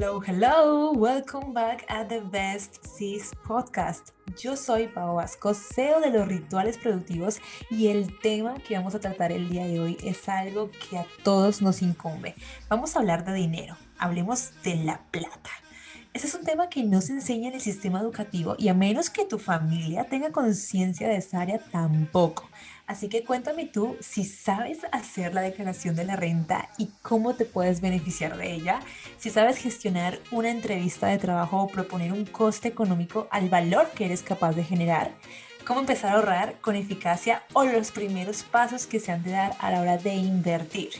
Hello, hello, welcome back at the Best Sis Podcast. Yo soy Pau Vasco, CEO de los rituales productivos y el tema que vamos a tratar el día de hoy es algo que a todos nos incumbe. Vamos a hablar de dinero, hablemos de la plata. Este es un tema que no se enseña en el sistema educativo y a menos que tu familia tenga conciencia de esa área, tampoco. Así que cuéntame tú si sabes hacer la declaración de la renta y cómo te puedes beneficiar de ella, si sabes gestionar una entrevista de trabajo o proponer un coste económico al valor que eres capaz de generar, cómo empezar a ahorrar con eficacia o los primeros pasos que se han de dar a la hora de invertir.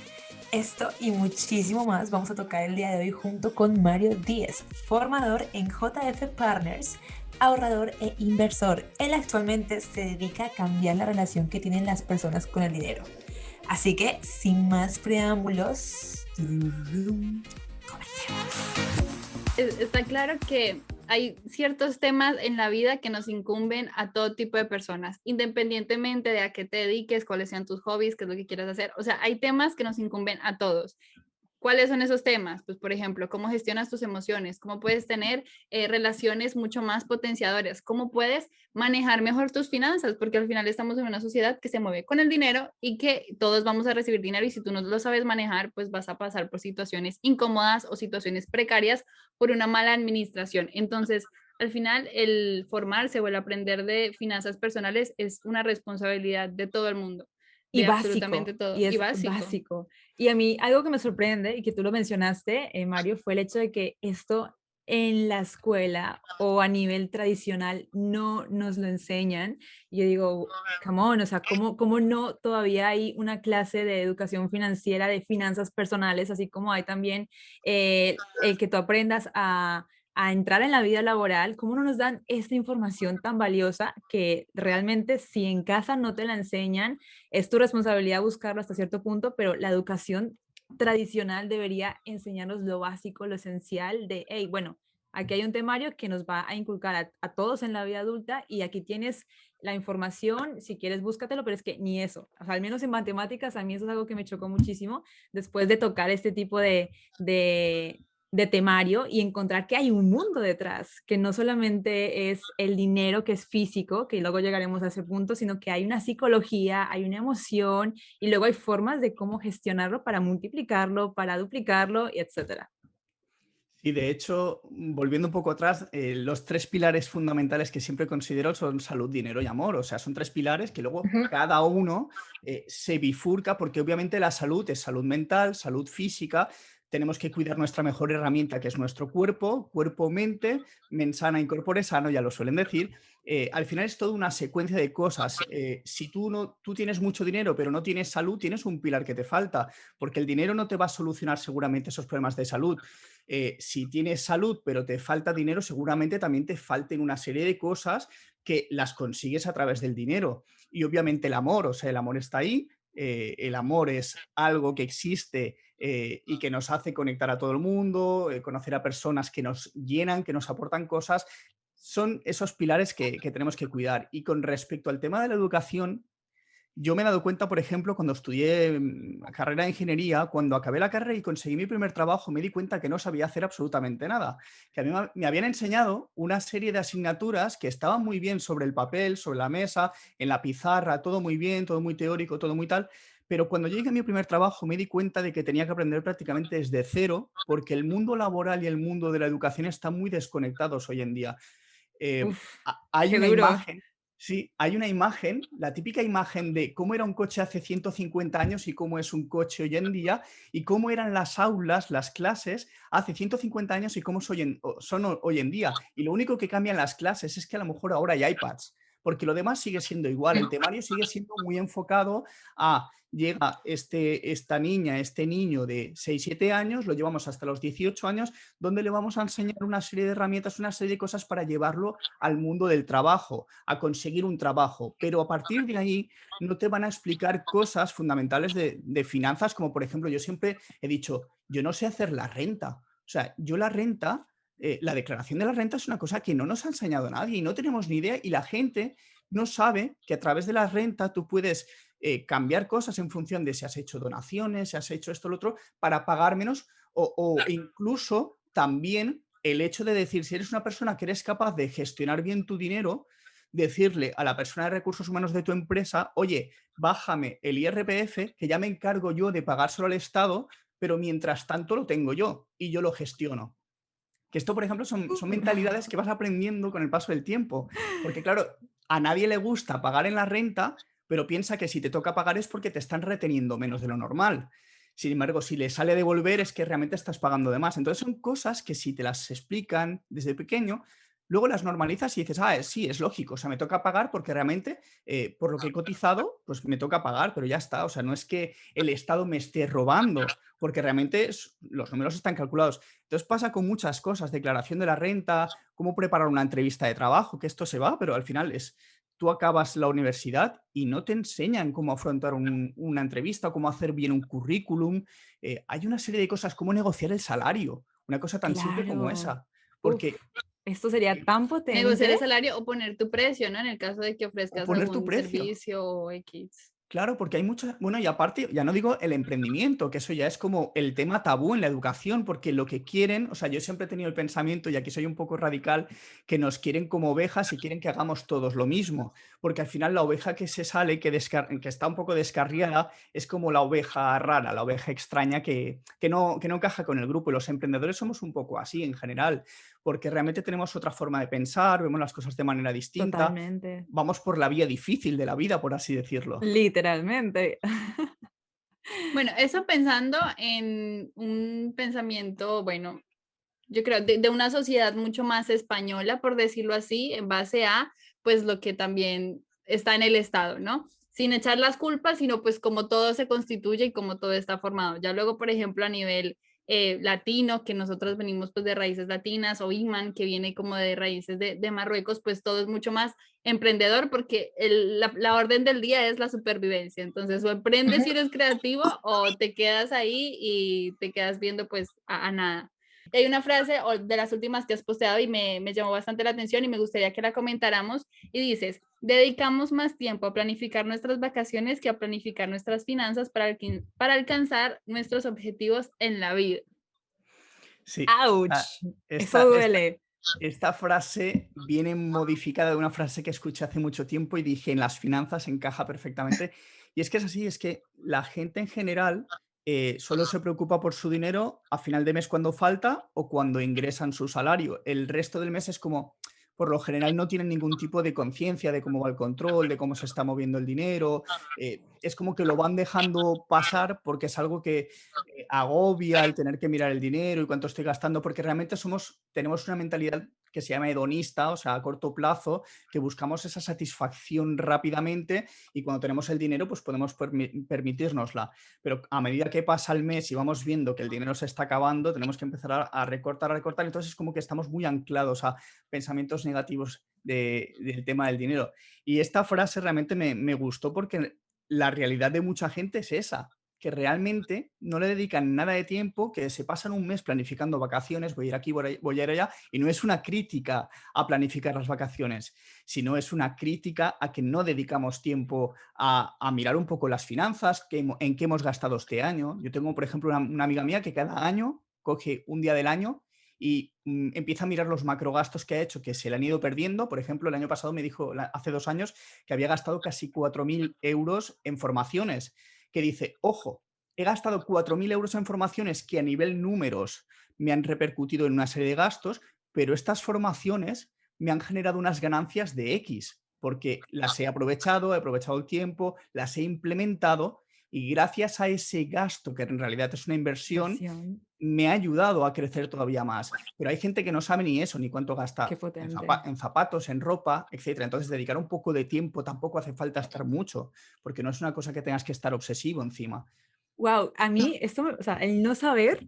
Esto y muchísimo más vamos a tocar el día de hoy junto con Mario Díez, formador en JF Partners, ahorrador e inversor. Él actualmente se dedica a cambiar la relación que tienen las personas con el dinero. Así que, sin más preámbulos, comencemos. Está claro que hay ciertos temas en la vida que nos incumben a todo tipo de personas, independientemente de a qué te dediques, cuáles sean tus hobbies, qué es lo que quieras hacer. O sea, hay temas que nos incumben a todos. ¿Cuáles son esos temas? Pues, por ejemplo, cómo gestionas tus emociones, cómo puedes tener relaciones mucho más potenciadoras, cómo puedes manejar mejor tus finanzas, porque al final estamos en una sociedad que se mueve con el dinero y que todos vamos a recibir dinero y si tú no lo sabes manejar, pues vas a pasar por situaciones incómodas o situaciones precarias por una mala administración. Entonces, al final, el formarse o el aprender de finanzas personales es una responsabilidad de todo el mundo, Y de básico, absolutamente todo. y Y es básico. básico. Y a mí algo que me sorprende y que tú lo mencionaste, Mario, fue el hecho de que esto en la escuela o a nivel tradicional no nos lo enseñan. Y yo digo, come on, o sea, ¿cómo no todavía hay una clase de educación financiera, de finanzas personales, así como hay también el que tú aprendas a entrar en la vida laboral? ¿Cómo no nos dan esta información tan valiosa que realmente si en casa no te la enseñan, es tu responsabilidad buscarlo hasta cierto punto, pero la educación tradicional debería enseñarnos lo básico, lo esencial de, hey, bueno, aquí hay un temario que nos va a inculcar a todos en la vida adulta y aquí tienes la información, si quieres búscatelo, pero es que ni eso, o sea, al menos en matemáticas a mí eso es algo que me chocó muchísimo después de tocar este tipo de temario y encontrar que hay un mundo detrás, que no solamente es el dinero que es físico, que luego llegaremos a ese punto, sino que hay una psicología, hay una emoción y luego hay formas de cómo gestionarlo para multiplicarlo, para duplicarlo, y etcétera. Y de hecho, volviendo un poco atrás, los tres pilares fundamentales que siempre considero son salud, dinero y amor. O sea, son tres pilares que luego cada uno se bifurca porque obviamente la salud es salud mental, salud física. Tenemos que cuidar nuestra mejor herramienta, que es nuestro cuerpo, cuerpo-mente, mens sana in corpore sano, ya lo suelen decir. Al final es toda una secuencia de cosas. Si tú tienes mucho dinero pero no tienes salud, tienes un pilar que te falta, porque el dinero no te va a solucionar seguramente esos problemas de salud. Si tienes salud pero te falta dinero, seguramente también te falten una serie de cosas que las consigues a través del dinero. Y obviamente el amor, o sea, el amor está ahí, el amor es algo que existe y que nos hace conectar a todo el mundo, conocer a personas que nos llenan, que nos aportan cosas. Son esos pilares que tenemos que cuidar. Y con respecto al tema de la educación, yo me he dado cuenta, por ejemplo, cuando estudié la carrera de ingeniería, cuando acabé la carrera y conseguí mi primer trabajo, me di cuenta que no sabía hacer absolutamente nada. Que a mí me habían enseñado una serie de asignaturas que estaban muy bien sobre el papel, sobre la mesa, en la pizarra, todo muy bien, todo muy teórico, todo muy tal. Pero cuando llegué a mi primer trabajo me di cuenta de que tenía que aprender prácticamente desde cero, porque el mundo laboral y el mundo de la educación están muy desconectados hoy en día. Eh, Uf, Hay qué una duro. imagen, sí, hay una imagen, la típica imagen de cómo era un coche hace 150 años y cómo es un coche hoy en día, y cómo eran las aulas, las clases hace 150 años y cómo son hoy en día. Y lo único que cambian las clases es que a lo mejor ahora hay iPads, porque lo demás sigue siendo igual. El temario sigue siendo muy enfocado a: llega esta niña, este niño de 6 7 años, lo llevamos hasta los 18 años, donde le vamos a enseñar una serie de herramientas, una serie de cosas para llevarlo al mundo del trabajo, a conseguir un trabajo. Pero a partir de ahí no te van a explicar cosas fundamentales de finanzas, como por ejemplo, yo siempre he dicho, yo no sé hacer la renta. O sea, yo la renta, la declaración de la renta es una cosa que no nos ha enseñado nadie y no tenemos ni idea, y la gente no sabe que a través de la renta tú puedes cambiar cosas en función de si has hecho donaciones, si has hecho esto o lo otro, para pagar menos o incluso también el hecho de decir, si eres una persona que eres capaz de gestionar bien tu dinero, decirle a la persona de recursos humanos de tu empresa, oye, bájame el IRPF, que ya me encargo yo de pagárselo al Estado, pero mientras tanto lo tengo yo y yo lo gestiono. Que esto, por ejemplo, son mentalidades que vas aprendiendo con el paso del tiempo. Porque, claro, a nadie le gusta pagar en la renta, pero piensa que si te toca pagar es porque te están reteniendo menos de lo normal. Sin embargo, si le sale a devolver es que realmente estás pagando de más. Entonces son cosas que si te las explican desde pequeño, luego las normalizas y dices, sí, es lógico, o sea, me toca pagar porque realmente por lo que he cotizado, pues me toca pagar, pero ya está. O sea, no es que el Estado me esté robando, porque realmente los números están calculados. Entonces pasa con muchas cosas, declaración de la renta, cómo preparar una entrevista de trabajo, que esto se va, pero al final es, tú acabas la universidad y no te enseñan cómo afrontar una entrevista, cómo hacer bien un currículum. Hay una serie de cosas, cómo negociar el salario, una cosa tan simple como Claro. esa. Uf, Porque esto sería tan Negociar el potente. salario o poner tu precio, ¿no? En el caso de que o ofrezcas poner tu algún precio. servicio o X. Claro, porque hay muchas, bueno, y aparte, ya no digo el emprendimiento, que eso ya es como el tema tabú en la educación, porque lo que quieren, o sea, yo siempre he tenido el pensamiento, y aquí soy un poco radical, que nos quieren como ovejas y quieren que hagamos todos lo mismo, porque al final la oveja que se sale, que está un poco descarriada, es como la oveja rara, la oveja extraña que no encaja con el grupo, y los emprendedores somos un poco así en general, porque realmente tenemos otra forma de pensar, vemos las cosas de manera distinta, Totalmente. vamos por la vía difícil de la vida, por así decirlo. Literalmente. Bueno, eso pensando en un pensamiento, bueno, yo creo, de una sociedad mucho más española, por decirlo así, en base a, pues, lo que también está en el Estado, ¿no? Sin echar las culpas, sino pues como todo se constituye y como todo está formado. Ya luego, por ejemplo, a nivel latino, que nosotros venimos pues de raíces latinas, o Iman, que viene como de raíces de Marruecos, pues todo es mucho más emprendedor porque la orden del día es la supervivencia. Entonces, o emprendes si eres creativo o te quedas ahí y te quedas viendo pues a nada. Y hay una frase de las últimas que has posteado y me llamó bastante la atención y me gustaría que la comentáramos y dices, dedicamos más tiempo a planificar nuestras vacaciones que a planificar nuestras finanzas para alcanzar nuestros objetivos en la vida. Sí, ¡Auch! Eso esta, esta, duele. esta frase viene modificada de una frase que escuché hace mucho tiempo y dije en las finanzas encaja perfectamente. Y es que es así, es que la gente en general solo se preocupa por su dinero a final de mes cuando falta o cuando ingresan su salario. El resto del mes es como, por lo general no tienen ningún tipo de conciencia de cómo va el control, de cómo se está moviendo el dinero. Es como que lo van dejando pasar porque es algo que agobia el tener que mirar el dinero y cuánto estoy gastando, porque realmente tenemos una mentalidad que se llama hedonista, o sea, a corto plazo, que buscamos esa satisfacción rápidamente y cuando tenemos el dinero, pues podemos permitírnosla. Pero a medida que pasa el mes y vamos viendo que el dinero se está acabando, tenemos que empezar a recortar, entonces es como que estamos muy anclados a pensamientos negativos del tema del dinero. Y esta frase realmente me gustó porque la realidad de mucha gente es esa, que realmente no le dedican nada de tiempo, que se pasan un mes planificando vacaciones, voy a ir aquí, voy a ir allá, y no es una crítica a planificar las vacaciones, sino es una crítica a que no dedicamos tiempo a mirar un poco las finanzas, en qué hemos gastado este año. Yo tengo, por ejemplo, una amiga mía que cada año coge un día del año y empieza a mirar los macrogastos que ha hecho, que se le han ido perdiendo. Por ejemplo, el año pasado me dijo, hace 2 años, que había gastado casi 4.000 euros en formaciones, que dice, ojo, he gastado 4.000 euros en formaciones que a nivel números me han repercutido en una serie de gastos, pero estas formaciones me han generado unas ganancias de X, porque las he aprovechado el tiempo, las he implementado y gracias a ese gasto, que en realidad es una inversión, Versión. me ha ayudado a crecer todavía más. Pero hay gente que no sabe ni eso, ni cuánto Qué gasta potente. en zapatos, en ropa, etcétera. Entonces, dedicar un poco de tiempo tampoco hace falta estar mucho, porque no es una cosa que tengas que estar obsesivo encima. Wow, a mí esto, o sea, el no saber,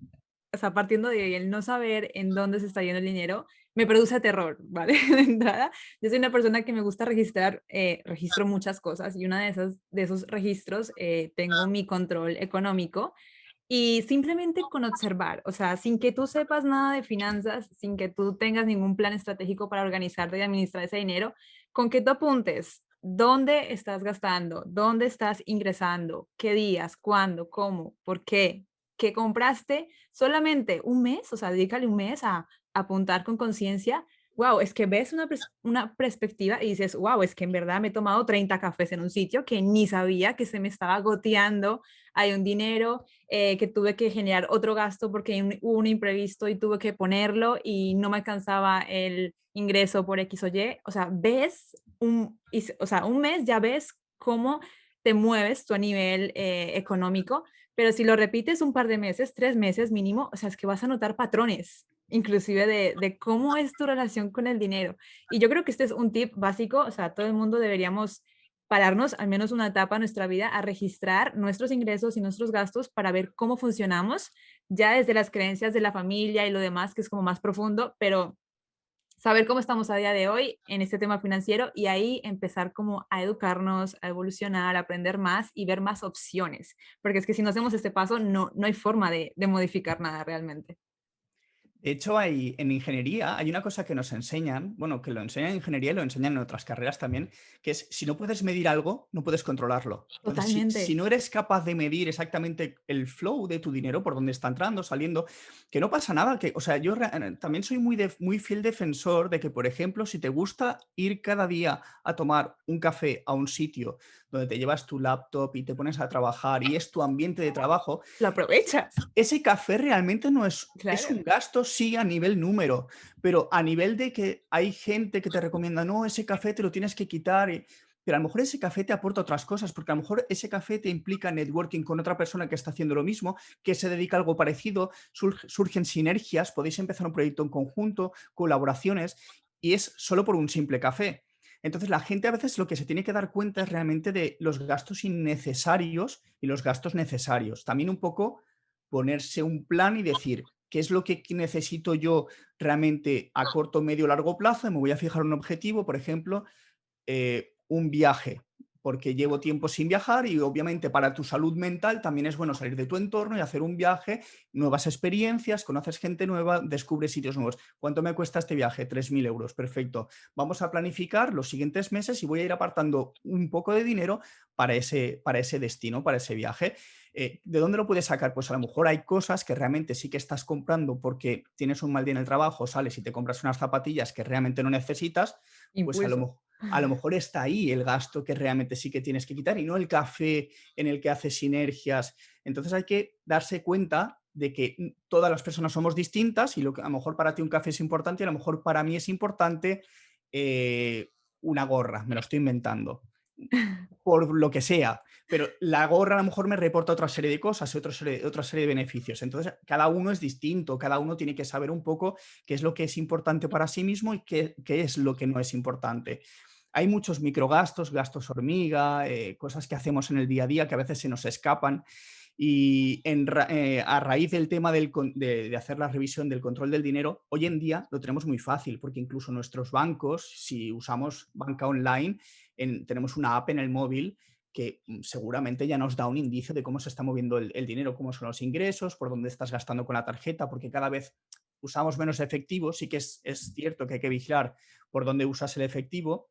o sea, partiendo de ahí, el no saber en dónde se está yendo el dinero, me produce terror, ¿vale? De entrada, yo soy una persona que me gusta registrar, registro muchas cosas y una de esos registros tengo mi control económico y simplemente con observar, o sea, sin que tú sepas nada de finanzas, sin que tú tengas ningún plan estratégico para organizarte y administrar ese dinero, con que tú apuntes dónde estás gastando, dónde estás ingresando, qué días, cuándo, cómo, por qué que compraste solamente un mes, o sea, dedícale un mes a apuntar con conciencia. Wow, es que ves una perspectiva y dices, wow, es que en verdad me he tomado 30 cafés en un sitio que ni sabía que se me estaba goteando, hay un dinero que tuve que generar otro gasto porque hubo un imprevisto y tuve que ponerlo y no me alcanzaba el ingreso por X o Y. O sea, o sea, un mes ya ves cómo te mueves tú a nivel económico, pero si lo repites un par de meses, 3 meses mínimo, o sea, es que vas a notar patrones inclusive de cómo es tu relación con el dinero. Y yo creo que este es un tip básico, o sea, todo el mundo deberíamos pararnos al menos una etapa en nuestra vida a registrar nuestros ingresos y nuestros gastos para ver cómo funcionamos, ya desde las creencias de la familia y lo demás, que es como más profundo, pero saber cómo estamos a día de hoy en este tema financiero y ahí empezar como a educarnos, a evolucionar, a aprender más y ver más opciones, porque es que si no hacemos este paso no hay forma de modificar nada realmente. De hecho, en ingeniería hay una cosa que nos enseñan, bueno, que lo enseñan en ingeniería y lo enseñan en otras carreras también, que es si no puedes medir algo, no puedes controlarlo. Entonces, si Totalmente. no eres capaz de medir exactamente el flow de tu dinero, por dónde está entrando, saliendo, que no pasa nada, que, o sea, yo también soy muy fiel defensor de que, por ejemplo, si te gusta ir cada día a tomar un café a un sitio donde te llevas tu laptop y te pones a trabajar y es tu ambiente de trabajo, Lo aprovechas. ese café realmente no es Claro. un gasto, sí, a nivel número, pero a nivel de que hay gente que te recomienda, no, ese café te lo tienes que quitar, pero a lo mejor ese café te aporta otras cosas, porque a lo mejor ese café te implica networking con otra persona que está haciendo lo mismo, que se dedica a algo parecido, surgen sinergias, podéis empezar un proyecto en conjunto, colaboraciones, y es solo por un simple café. Entonces, la gente a veces lo que se tiene que dar cuenta es realmente de los gastos innecesarios y los gastos necesarios. También un poco ponerse un plan y decir, ¿qué es lo que necesito yo realmente a corto, medio, largo plazo? Y me voy a fijar un objetivo, por ejemplo, un viaje, porque llevo tiempo sin viajar y obviamente para tu salud mental también es bueno salir de tu entorno y hacer un viaje, nuevas experiencias, conoces gente nueva, descubres sitios nuevos. ¿Cuánto me cuesta este viaje? 3.000 euros, perfecto. Vamos a planificar los siguientes meses y voy a ir apartando un poco de dinero para ese destino, para ese viaje. ¿De dónde lo puedes sacar? Pues a lo mejor hay cosas que realmente sí que estás comprando porque tienes un mal día en el trabajo, sales y te compras unas zapatillas que realmente no necesitas, pues Impulso. a lo mejor está ahí el gasto que realmente sí que tienes que quitar y no el café en el que haces sinergias. Entonces hay que darse cuenta de que todas las personas somos distintas y lo que a lo mejor para ti un café es importante y a lo mejor para mí es importante una gorra, me lo estoy inventando, por lo que sea, pero la gorra a lo mejor me reporta otra serie de cosas, otra serie de beneficios. Entonces, cada uno es distinto, cada uno tiene que saber un poco qué es lo que es importante para sí mismo y qué es lo que no es importante. Hay muchos microgastos, gastos hormiga, cosas que hacemos en el día a día que a veces se nos escapan y a raíz del tema de hacer la revisión del control del dinero, hoy en día lo tenemos muy fácil porque incluso nuestros bancos, si usamos banca online, tenemos una app en el móvil que seguramente ya nos da un indicio de cómo se está moviendo el dinero, cómo son los ingresos, por dónde estás gastando con la tarjeta, porque cada vez usamos menos efectivo. Sí que es cierto que hay que vigilar por dónde usas el efectivo,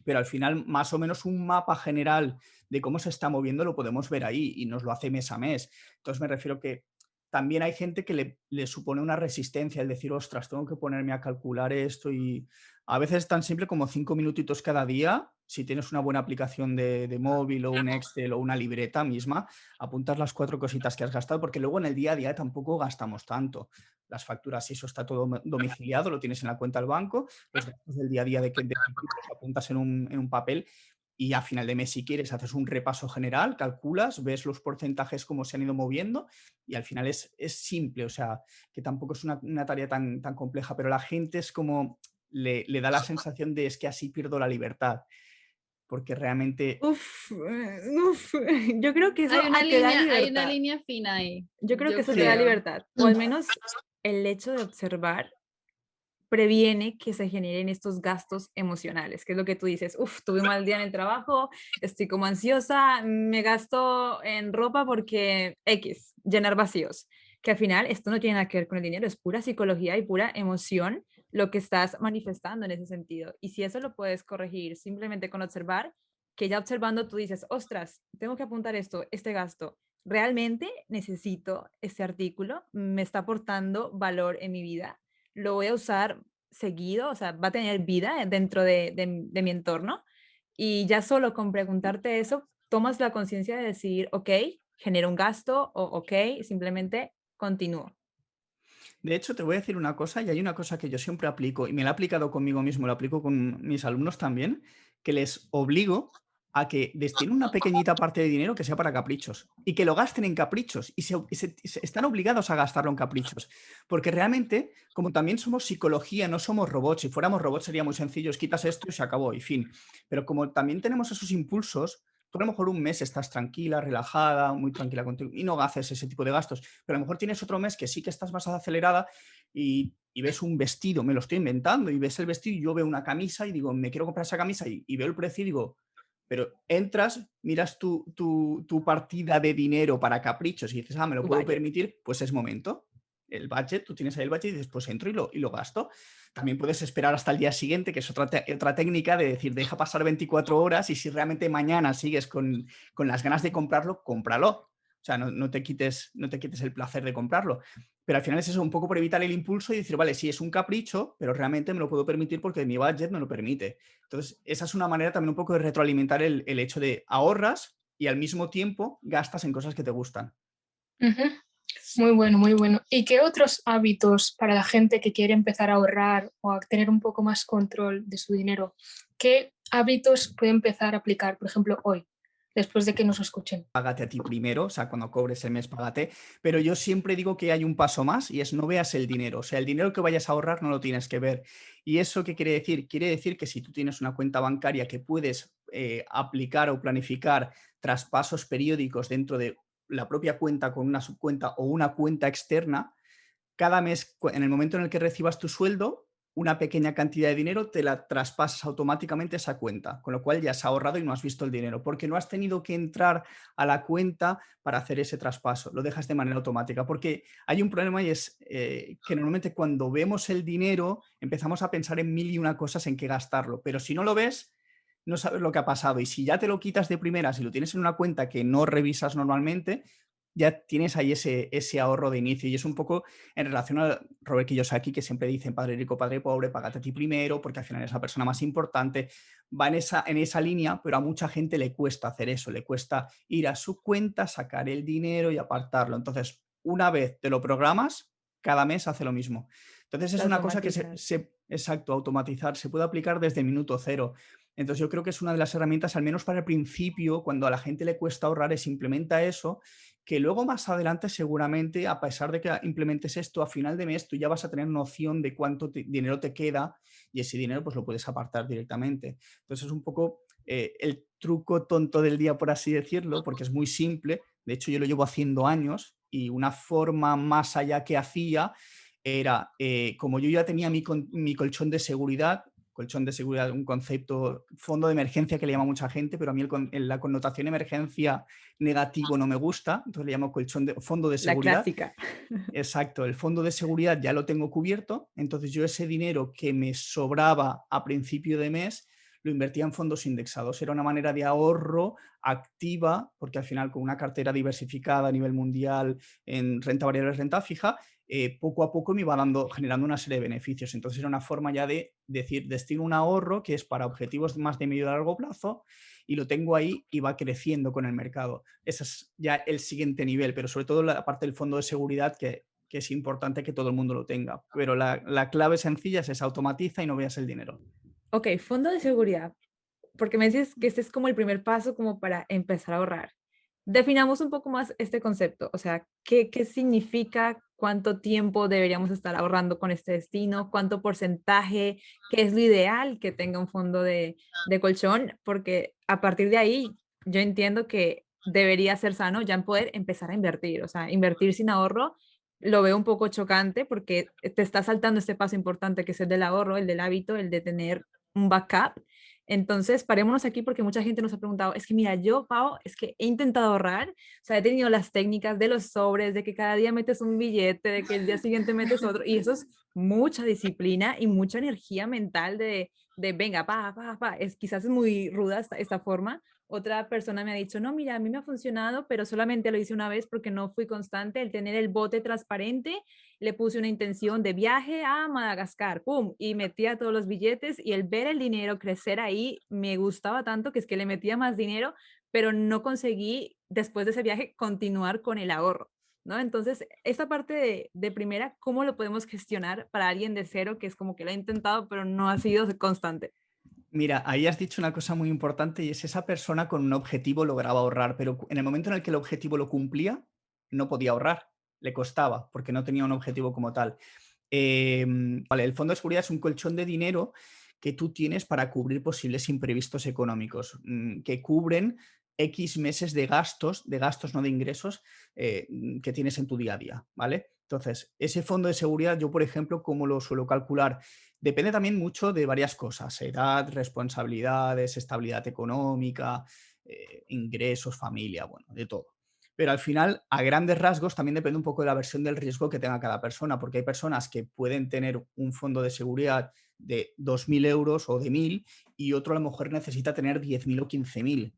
pero al final más o menos un mapa general de cómo se está moviendo lo podemos ver ahí y nos lo hace mes a mes. Entonces me refiero que también hay gente que le supone una resistencia el decir, ostras, tengo que ponerme a calcular esto y a veces es tan simple como 5 minutitos cada día, si tienes una buena aplicación de móvil o un Excel o una libreta misma, apuntar las 4 cositas que has gastado, porque luego en el día a día tampoco gastamos tanto. Las facturas, eso está todo domiciliado, lo tienes en la cuenta del banco, los gastos del día a día de los apuntas en un papel y a final de mes, si quieres, haces un repaso general, calculas, ves los porcentajes cómo se han ido moviendo y al final es simple, o sea, que tampoco es una tarea tan compleja, pero la gente es como, le da la sensación de es que así pierdo la libertad, porque realmente... Uf, uf, yo creo que eso te da Hay una libertad. línea fina ahí, Yo creo que yo eso te da creo. libertad, o al menos el hecho de observar previene que se generen estos gastos emocionales, que es lo que tú dices, uf, tuve un mal día en el trabajo, estoy como ansiosa, me gasto en ropa porque X, llenar vacíos, que al final esto no tiene nada que ver con el dinero, es pura psicología y pura emoción lo que estás manifestando en ese sentido. Y si eso lo puedes corregir simplemente con observar, que ya observando tú dices, ostras, tengo que apuntar esto, este gasto, realmente necesito este artículo, me está aportando valor en mi vida, lo voy a usar seguido, o sea, va a tener vida dentro de mi entorno. Y ya solo con preguntarte eso, tomas la conciencia de decir, ok, genero un gasto o ok, simplemente continúo. De hecho, te voy a decir una cosa, y hay una cosa que yo siempre aplico, y me la he aplicado conmigo mismo, lo aplico con mis alumnos también, que les obligo a que destinen una pequeñita parte de dinero que sea para caprichos y que lo gasten en caprichos y están obligados a gastarlo en caprichos. Porque realmente, como también somos psicología, no somos robots, si fuéramos robots sería muy sencillo, quitas esto y se acabó y fin. Pero como también tenemos esos impulsos, tú a lo mejor un mes estás tranquila, relajada, muy tranquila contigo y no haces ese tipo de gastos. Pero a lo mejor tienes otro mes que sí que estás más acelerada y ves un vestido, me lo estoy inventando, y ves el vestido y yo veo una camisa y digo, me quiero comprar esa camisa y veo el precio y digo, pero entras, miras tu partida de dinero para caprichos y dices, me lo Tu puedo budget. permitir, pues es momento. El budget, tú tienes ahí el budget y dices, pues entro y lo gasto. También puedes esperar hasta el día siguiente, que es otra técnica de decir, deja pasar 24 horas y si realmente mañana sigues con las ganas de comprarlo, cómpralo. O sea, no te quites el placer de comprarlo. Pero al final es eso, un poco por evitar el impulso y decir, vale, sí, es un capricho, pero realmente me lo puedo permitir porque mi budget me lo permite. Entonces, esa es una manera también un poco de retroalimentar el hecho de ahorras y al mismo tiempo gastas en cosas que te gustan. Ujú. Muy bueno, muy bueno. ¿Y qué otros hábitos para la gente que quiere empezar a ahorrar o a tener un poco más control de su dinero? ¿Qué hábitos puede empezar a aplicar, por ejemplo, hoy, después de que nos escuchen? Págate a ti primero, o sea, cuando cobres el mes, págate. Pero yo siempre digo que hay un paso más y es no veas el dinero. O sea, el dinero que vayas a ahorrar no lo tienes que ver. ¿Y eso qué quiere decir? Quiere decir que si tú tienes una cuenta bancaria que puedes aplicar o planificar traspasos periódicos dentro de la propia cuenta con una subcuenta o una cuenta externa, cada mes, en el momento en el que recibas tu sueldo, una pequeña cantidad de dinero te la traspasas automáticamente a esa cuenta, con lo cual ya has ahorrado y no has visto el dinero, porque no has tenido que entrar a la cuenta para hacer ese traspaso, lo dejas de manera automática, porque hay un problema y es que normalmente cuando vemos el dinero empezamos a pensar en mil y una cosas en qué gastarlo, pero si no lo ves, no sabes lo que ha pasado y si ya te lo quitas de primeras y lo tienes en una cuenta que no revisas normalmente, ya tienes ahí ese ahorro de inicio y es un poco en relación a Robert Kiyosaki, que siempre dicen padre rico, padre pobre, págate a ti primero, porque al final es la persona más importante. Va en esa línea, pero a mucha gente le cuesta hacer eso, le cuesta ir a su cuenta, sacar el dinero y apartarlo. Entonces, una vez te lo programas, cada mes hace lo mismo. Entonces, es Lo una cosa que automatizas. exacto, automatizar, se puede aplicar desde el minuto cero. Entonces, yo creo que es una de las herramientas, al menos para el principio, cuando a la gente le cuesta ahorrar, es implementa eso, que luego más adelante seguramente, a pesar de que implementes esto a final de mes, tú ya vas a tener noción de cuánto dinero te queda y ese dinero pues lo puedes apartar directamente. Entonces es un poco el truco tonto del día, por así decirlo, porque es muy simple. De hecho, yo lo llevo haciendo años y una forma más allá que hacía era, como yo ya tenía mi colchón de seguridad, un concepto, fondo de emergencia que le llama mucha gente, pero a mí la connotación emergencia negativo no me gusta, entonces le llamo fondo de La seguridad. clásica. Exacto, el fondo de seguridad ya lo tengo cubierto, entonces yo ese dinero que me sobraba a principio de mes lo invertía en fondos indexados. Era una manera de ahorro activa, porque al final con una cartera diversificada a nivel mundial en renta variable, renta fija, poco a poco me iba generando una serie de beneficios. Entonces era una forma ya de decir, destino un ahorro que es para objetivos más de medio y largo plazo y lo tengo ahí y va creciendo con el mercado. Ese es ya el siguiente nivel, pero sobre todo la parte del fondo de seguridad que es importante que todo el mundo lo tenga. Pero la clave sencilla es esa, automatiza y no veas el dinero. Ok, fondo de seguridad, porque me dices que este es como el primer paso como para empezar a ahorrar. Definamos un poco más este concepto, o sea, ¿qué significa? ¿Cuánto tiempo deberíamos estar ahorrando con este destino? ¿Cuánto porcentaje? ¿Qué es lo ideal que tenga un fondo de colchón? Porque a partir de ahí yo entiendo que debería ser sano ya en poder empezar a invertir, o sea, invertir sin ahorro lo veo un poco chocante porque te está saltando este paso importante que es el del ahorro, el del hábito, el de tener un backup. Entonces, parémonos aquí porque mucha gente nos ha preguntado, es que mira, yo, Pau, es que he intentado ahorrar, o sea, he tenido las técnicas de los sobres, de que cada día metes un billete, de que el día siguiente metes otro, y eso es mucha disciplina y mucha energía mental de venga, pa, pa, pa, quizás es muy ruda esta forma, Otra persona me ha dicho, no, mira, a mí me ha funcionado, pero solamente lo hice una vez porque no fui constante. El tener el bote transparente, le puse una intención de viaje a Madagascar, ¡pum! Y metía todos los billetes y el ver el dinero crecer ahí me gustaba tanto que es que le metía más dinero, pero no conseguí después de ese viaje continuar con el ahorro, ¿no? Entonces, esta parte de primera, ¿cómo lo podemos gestionar para alguien de cero que es como que lo ha intentado, pero no ha sido constante? Mira, ahí has dicho una cosa muy importante y es esa persona con un objetivo lograba ahorrar, pero en el momento en el que el objetivo lo cumplía, no podía ahorrar, le costaba porque no tenía un objetivo como tal. Vale, el fondo de seguridad es un colchón de dinero que tú tienes para cubrir posibles imprevistos económicos, que cubren X meses de gastos no de ingresos, que tienes en tu día a día, ¿vale? Entonces, ese fondo de seguridad, yo, por ejemplo, ¿cómo lo suelo calcular? Depende también mucho de varias cosas: edad, responsabilidades, estabilidad económica, ingresos, familia, bueno, de todo. Pero al final, a grandes rasgos, también depende un poco de la versión del riesgo que tenga cada persona, porque hay personas que pueden tener un fondo de seguridad de 2.000 euros o de 1.000 y otro a lo mejor necesita tener 10.000 o 15.000.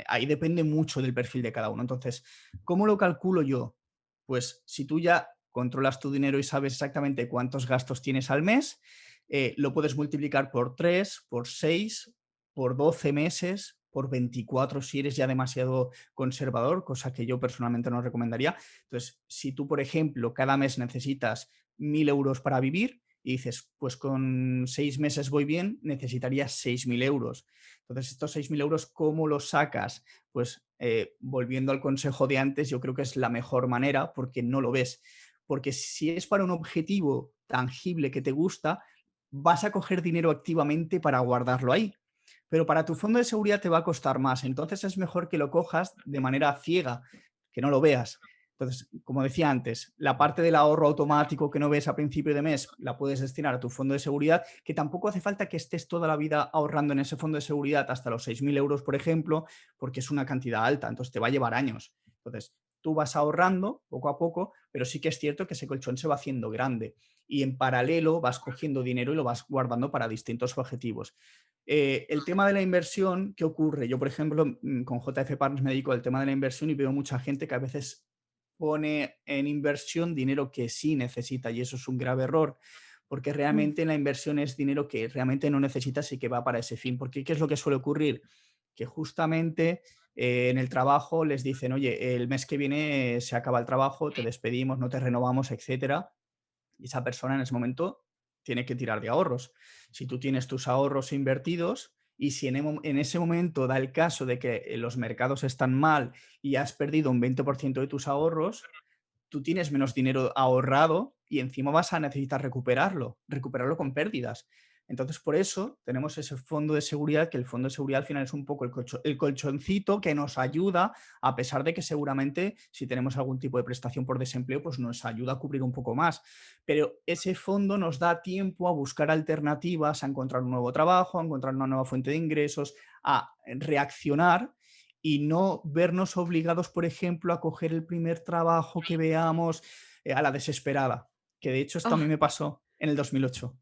Ahí depende mucho del perfil de cada uno. Entonces, ¿cómo lo calculo yo? Pues si tú ya controlas tu dinero y sabes exactamente cuántos gastos tienes al mes, lo puedes multiplicar por 3, por 6, por 12 meses, por 24 si eres ya demasiado conservador, cosa que yo personalmente no recomendaría. Entonces, si tú, por ejemplo, cada mes necesitas 1.000 euros para vivir y dices, pues con 6 meses voy bien, necesitarías 6.000 euros. Entonces, estos 6.000 euros, ¿cómo los sacas? Pues volviendo al consejo de antes, yo creo que es la mejor manera porque no lo ves. Porque si es para un objetivo tangible que te gusta, vas a coger dinero activamente para guardarlo ahí. Pero para tu fondo de seguridad te va a costar más. Entonces es mejor que lo cojas de manera ciega, que no lo veas. Entonces, como decía antes, la parte del ahorro automático que no ves a principio de mes la puedes destinar a tu fondo de seguridad, que tampoco hace falta que estés toda la vida ahorrando en ese fondo de seguridad hasta los 6.000 euros, por ejemplo, porque es una cantidad alta, entonces te va a llevar años. Entonces, tú vas ahorrando poco a poco, pero sí que es cierto que ese colchón se va haciendo grande y en paralelo vas cogiendo dinero y lo vas guardando para distintos objetivos. El tema de la inversión, ¿qué ocurre? Yo, por ejemplo, con JF Partners me dedico al tema de la inversión y veo mucha gente que a veces pone en inversión dinero que sí necesita y eso es un grave error, porque realmente la inversión es dinero que realmente no necesitas y que va para ese fin. Porque ¿qué es lo que suele ocurrir? Que justamente en el trabajo les dicen, oye, el mes que viene se acaba el trabajo, te despedimos, no te renovamos, etcétera. Y esa persona en ese momento tiene que tirar de ahorros. Si tú tienes tus ahorros invertidos y si en ese momento da el caso de que los mercados están mal y has perdido un 20% de tus ahorros, tú tienes menos dinero ahorrado y encima vas a necesitar recuperarlo con pérdidas. Entonces, por eso tenemos ese fondo de seguridad, que el fondo de seguridad al final es un poco el colchoncito que nos ayuda, a pesar de que seguramente si tenemos algún tipo de prestación por desempleo, pues nos ayuda a cubrir un poco más. Pero ese fondo nos da tiempo a buscar alternativas, a encontrar un nuevo trabajo, a encontrar una nueva fuente de ingresos, a reaccionar y no vernos obligados, por ejemplo, a coger el primer trabajo que veamos a la desesperada, que de hecho esto a mí Oh, me pasó en el 2008,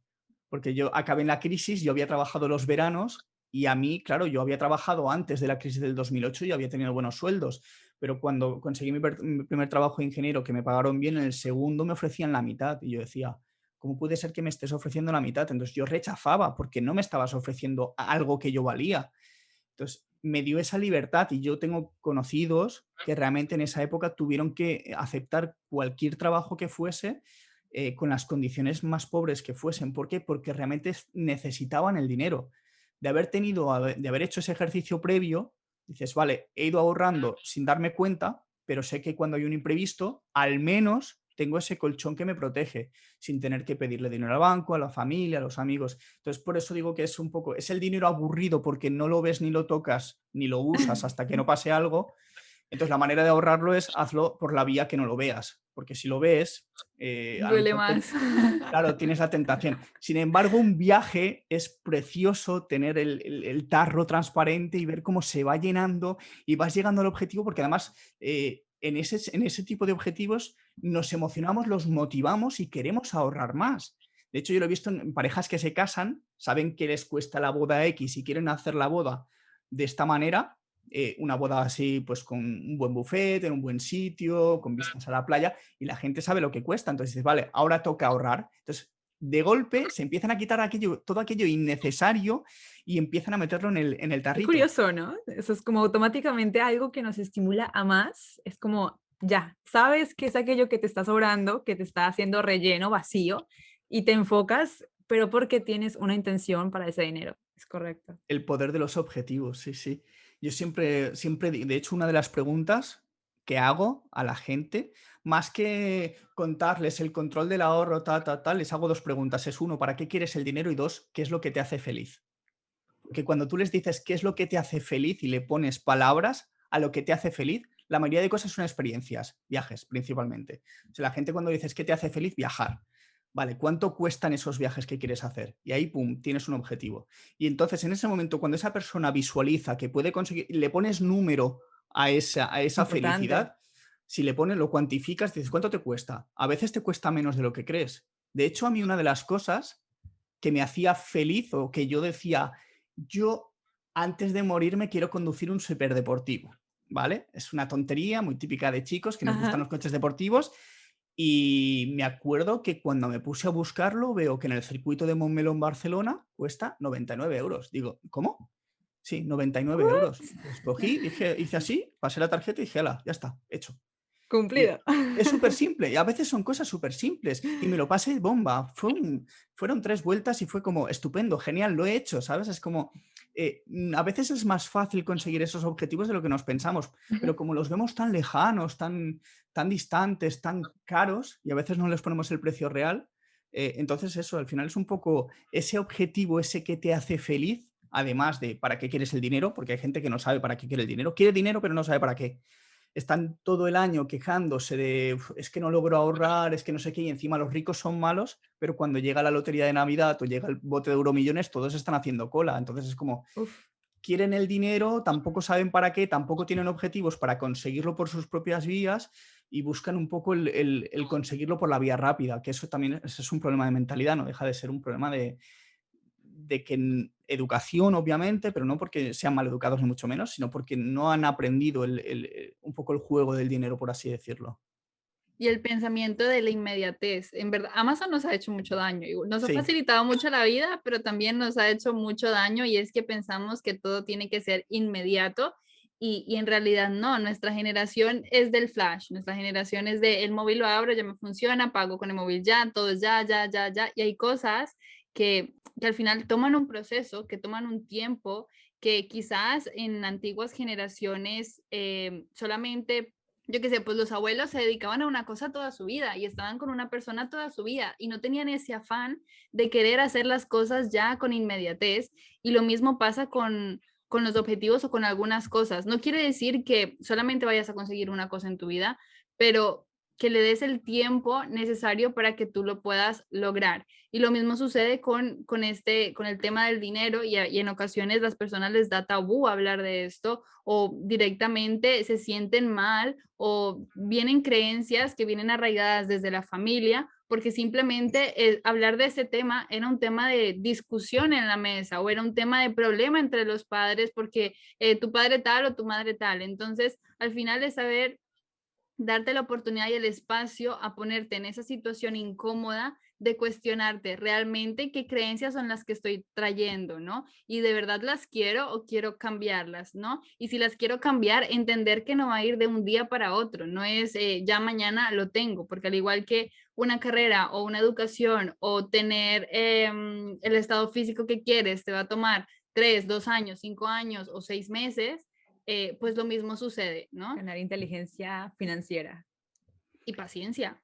porque yo acabé en la crisis, yo había trabajado los veranos y a mí, claro, yo había trabajado antes de la crisis del 2008 y había tenido buenos sueldos, pero cuando conseguí mi primer trabajo de ingeniero que me pagaron bien, en el segundo me ofrecían la mitad y yo decía, ¿cómo puede ser que me estés ofreciendo la mitad? Entonces yo rechazaba porque no me estabas ofreciendo algo que yo valía. Entonces, me dio esa libertad y yo tengo conocidos que realmente en esa época tuvieron que aceptar cualquier trabajo que fuese con las condiciones más pobres que fuesen. ¿Por qué? Porque realmente necesitaban el dinero. De haber hecho ese ejercicio previo, dices, vale, he ido ahorrando sin darme cuenta, pero sé que cuando hay un imprevisto, al menos tengo ese colchón que me protege, sin tener que pedirle dinero al banco, a la familia, a los amigos. Entonces, por eso digo que es un poco, es el dinero aburrido porque no lo ves ni lo tocas ni lo usas hasta que no pase algo. Entonces, la manera de ahorrarlo es hazlo por la vía que no lo veas, porque si lo ves, a lo Duele mejor, más. claro, tienes la tentación. Sin embargo, un viaje es precioso tener el tarro transparente y ver cómo se va llenando y vas llegando al objetivo, porque además en ese tipo de objetivos nos emocionamos, los motivamos y queremos ahorrar más. De hecho, yo lo he visto en parejas que se casan, saben que les cuesta la boda X y quieren hacer la boda de esta manera una boda así, pues con un buen buffet, en un buen sitio, con vistas a la playa, y la gente sabe lo que cuesta. Entonces dices, vale, ahora toca ahorrar. Entonces, de golpe se empiezan a quitar todo aquello innecesario y empiezan a meterlo en el Qué tarrito. curioso, ¿no? Eso es como automáticamente algo que nos estimula a más. Es como, ya, sabes que es aquello que te está sobrando, que te está haciendo relleno, vacío, y te enfocas, pero porque tienes una intención para ese dinero. Es correcto. El poder de los objetivos, sí, sí. Yo siempre, de hecho, una de las preguntas que hago a la gente, más que contarles el control del ahorro, tal, les hago dos preguntas. Es uno, ¿para qué quieres el dinero? Y dos, ¿qué es lo que te hace feliz? Porque cuando tú les dices qué es lo que te hace feliz y le pones palabras a lo que te hace feliz, la mayoría de cosas son experiencias, viajes principalmente. O sea, la gente cuando dices qué te hace feliz, viajar. Vale, ¿cuánto cuestan esos viajes que quieres hacer? Y ahí, pum, tienes un objetivo. Y entonces, en ese momento, cuando esa persona visualiza que puede conseguir, le pones número a esa Importante. felicidad, si le pones, lo cuantificas, dices, ¿cuánto te cuesta? A veces te cuesta menos de lo que crees. De hecho, a mí una de las cosas que me hacía feliz o que yo decía, yo antes de morirme quiero conducir un superdeportivo, ¿vale? Es una tontería muy típica de chicos que nos gustan Ajá. los coches deportivos y me acuerdo que cuando me puse a buscarlo veo que en el circuito de Montmeló en Barcelona cuesta 99 euros. Digo, ¿cómo? Sí, 99 euros. Pues cogí, hice así, pasé la tarjeta y dije, ala, ya está, hecho. Y Cumplido. es súper simple, y a veces son cosas súper simples. Y me lo pasé bomba. Fueron 3 vueltas y fue como estupendo, genial, lo he hecho, ¿sabes? Es como, a veces es más fácil conseguir esos objetivos de lo que nos pensamos, pero como los vemos tan lejanos, tan distantes, tan caros, y a veces no les ponemos el precio real, entonces eso, al final es un poco ese objetivo, ese que te hace feliz, además de para qué quieres el dinero, porque hay gente que no sabe para qué quiere el dinero. Quiere dinero, pero no sabe para qué. Están todo el año quejándose de es que no logro ahorrar, es que no sé qué, y encima los ricos son malos, pero cuando llega la lotería de Navidad o llega el bote de Euromillones, todos están haciendo cola. Entonces es como, Uf. quieren el dinero, tampoco saben para qué, tampoco tienen objetivos para conseguirlo por sus propias vías y buscan un poco el conseguirlo por la vía rápida, que eso también es un problema de mentalidad, no deja de ser un problema de que en educación, obviamente, pero no porque sean mal educados ni mucho menos, sino porque no han aprendido un poco el juego del dinero, por así decirlo. Y el pensamiento de la inmediatez. En verdad, Amazon nos ha hecho mucho daño. Nos ha Sí, facilitado mucho la vida, pero también nos ha hecho mucho daño y es que pensamos que todo tiene que ser inmediato y en realidad no. Nuestra generación es del flash. Nuestra generación es de el móvil lo abro, ya me funciona, pago con el móvil ya, todo es ya, ya, ya, ya. Y hay cosas que al final toman un proceso, que toman un tiempo, que quizás en antiguas generaciones solamente yo qué sé, pues los abuelos se dedicaban a una cosa toda su vida y estaban con una persona toda su vida y no tenían ese afán de querer hacer las cosas ya con inmediatez. Y lo mismo pasa con los objetivos o con algunas cosas. No quiere decir que solamente vayas a conseguir una cosa en tu vida, pero que le des el tiempo necesario para que tú lo puedas lograr. Y lo mismo sucede con el tema del dinero y en ocasiones las personas les da tabú hablar de esto o directamente se sienten mal o vienen creencias que vienen arraigadas desde la familia porque simplemente hablar de ese tema era un tema de discusión en la mesa o era un tema de problema entre los padres porque tu padre tal o tu madre tal. Entonces, al final es saber darte la oportunidad y el espacio a ponerte en esa situación incómoda de cuestionarte realmente qué creencias son las que estoy trayendo, ¿no? Y de verdad las quiero o quiero cambiarlas, ¿no? Y si las quiero cambiar, entender que no va a ir de un día para otro, no es ya mañana lo tengo, porque al igual que una carrera o una educación o tener el estado físico que quieres, te va a tomar 3, 2 años, 5 años o 6 meses, pues lo mismo sucede, ¿no? Ganar inteligencia financiera. Y paciencia,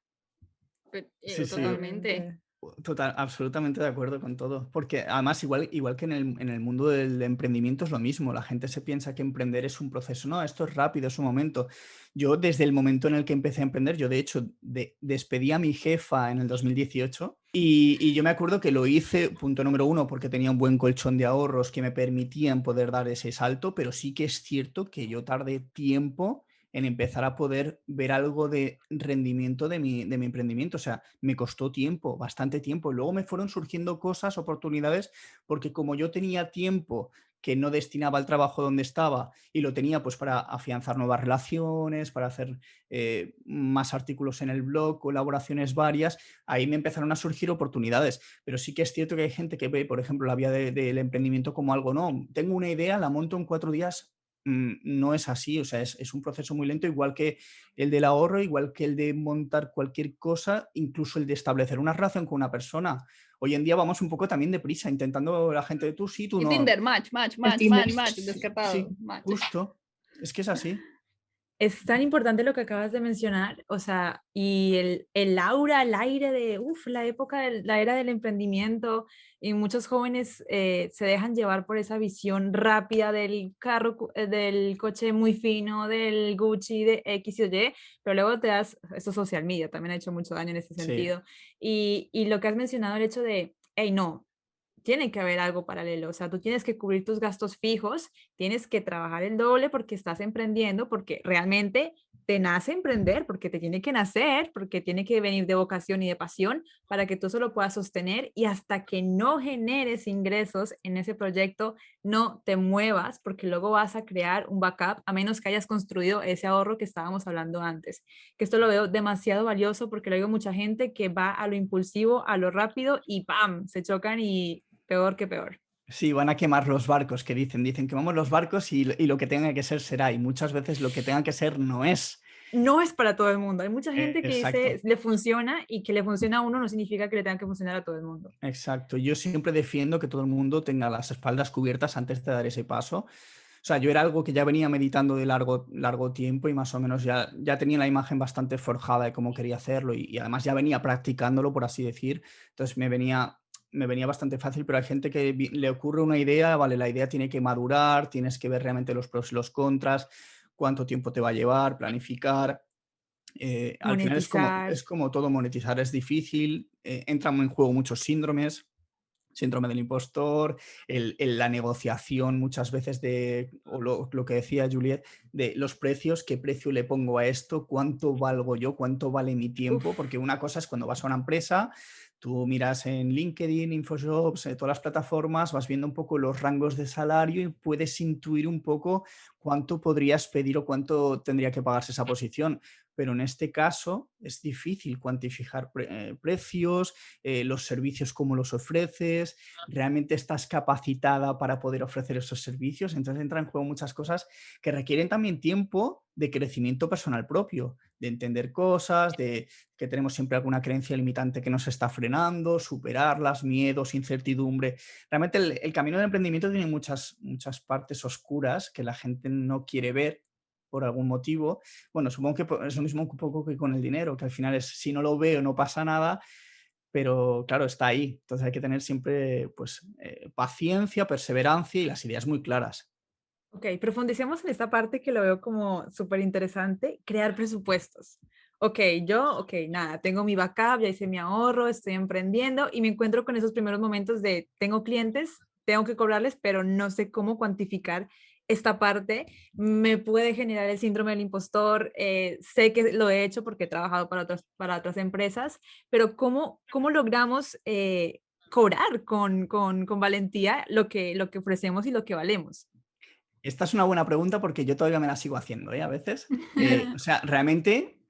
sí, sí. totalmente. Totalmente. Total, absolutamente de acuerdo con todo. Porque además, igual que en el mundo del emprendimiento es lo mismo. La gente se piensa que emprender es un proceso. No, esto es rápido, es un momento. Yo, desde el momento en el que empecé a emprender, yo de hecho despedí a mi jefa en el 2018 y yo me acuerdo que lo hice, punto número uno, porque tenía un buen colchón de ahorros que me permitían poder dar ese salto, pero sí que es cierto que yo tardé tiempo en empezar a poder ver algo de rendimiento de mi emprendimiento. O sea, me costó tiempo, bastante tiempo. Y luego me fueron surgiendo cosas, oportunidades, porque como yo tenía tiempo que no destinaba al trabajo donde estaba y lo tenía pues para afianzar nuevas relaciones, para hacer más artículos en el blog, colaboraciones varias, ahí me empezaron a surgir oportunidades. Pero sí que es cierto que hay gente que ve, por ejemplo, la vía del emprendimiento como algo, no, tengo una idea, la monto en 4 días. No es así, o sea, es un proceso muy lento, igual que el del ahorro, igual que el de montar cualquier cosa, incluso el de establecer una relación con una persona. Hoy en día vamos un poco también deprisa, intentando la gente de tú sí, tú Y no. Tinder, match, match, El match, Tinder. match, match, Sí, descartado, sí, match. justo. Es que es así. Es tan importante lo que acabas de mencionar, o sea, y el aura, el aire de, la época, la era del emprendimiento, y muchos jóvenes se dejan llevar por esa visión rápida del carro, del coche muy fino, del Gucci, de X y Y, pero luego te das, esto social media también ha hecho mucho daño en ese Sí. sentido, y lo que has mencionado, el hecho de, hey, no, tiene que haber algo paralelo, o sea, tú tienes que cubrir tus gastos fijos, tienes que trabajar el doble porque estás emprendiendo, porque realmente te nace emprender, porque te tiene que nacer, porque tiene que venir de vocación y de pasión para que tú eso lo puedas sostener y hasta que no generes ingresos en ese proyecto, no te muevas porque luego vas a crear un backup a menos que hayas construido ese ahorro que estábamos hablando antes. Que esto lo veo demasiado valioso porque lo digo mucha gente que va a lo impulsivo, a lo rápido y ¡pam! Se chocan y peor que peor. Sí, van a quemar los barcos, que dicen quemamos los barcos y lo que tenga que ser será, y muchas veces lo que tenga que ser no es. No es para todo el mundo. Hay mucha gente que dice Exacto. le funciona y que le funciona a uno no significa que le tenga que funcionar a todo el mundo. Exacto. Yo siempre defiendo que todo el mundo tenga las espaldas cubiertas antes de dar ese paso. O sea, yo era algo que ya venía meditando de largo tiempo y más o menos ya tenía la imagen bastante forjada de cómo quería hacerlo y además ya venía practicándolo, por así decir. Entonces me venía bastante fácil, pero hay gente que le ocurre una idea, vale, la idea tiene que madurar, tienes que ver realmente los pros y los contras, cuánto tiempo te va a llevar, planificar. Al final es como, Monetizar, es como todo, monetizar es difícil, entran en juego muchos síndromes. Síndrome del impostor, la negociación muchas veces o lo que decía Juliet, de los precios, qué precio le pongo a esto, cuánto valgo yo, cuánto vale mi tiempo, uf, porque una cosa es cuando vas a una empresa, tú miras en LinkedIn, InfoJobs, todas las plataformas, vas viendo un poco los rangos de salario y puedes intuir un poco cuánto podrías pedir o cuánto tendría que pagarse esa posición. Pero en este caso es difícil cuantificar precios, los servicios, cómo los ofreces, realmente estás capacitada para poder ofrecer esos servicios. Entonces entran en juego muchas cosas que requieren también tiempo de crecimiento personal propio, de entender cosas, de que tenemos siempre alguna creencia limitante que nos está frenando, superarlas, miedos, incertidumbre. Realmente el camino del emprendimiento tiene muchas partes oscuras que la gente no quiere ver por algún motivo. Bueno, supongo que es lo mismo un poco que con el dinero, que al final es si no lo veo no pasa nada, pero claro, está ahí. Entonces hay que tener siempre pues, paciencia, perseverancia y las ideas muy claras. ok, profundicemos en esta parte que lo veo como súper interesante, crear presupuestos. Ok, nada, tengo mi backup, ya hice mi ahorro, estoy emprendiendo y me encuentro con esos primeros momentos de tengo clientes, tengo que cobrarles, pero no sé cómo cuantificar esta parte. Me puede generar el síndrome del impostor, sé que lo he hecho porque he trabajado para otras empresas, pero ¿cómo logramos cobrar con valentía lo que ofrecemos y lo que valemos? Esta es una buena pregunta porque yo todavía me la sigo haciendo, ¿eh? A veces. O sea, realmente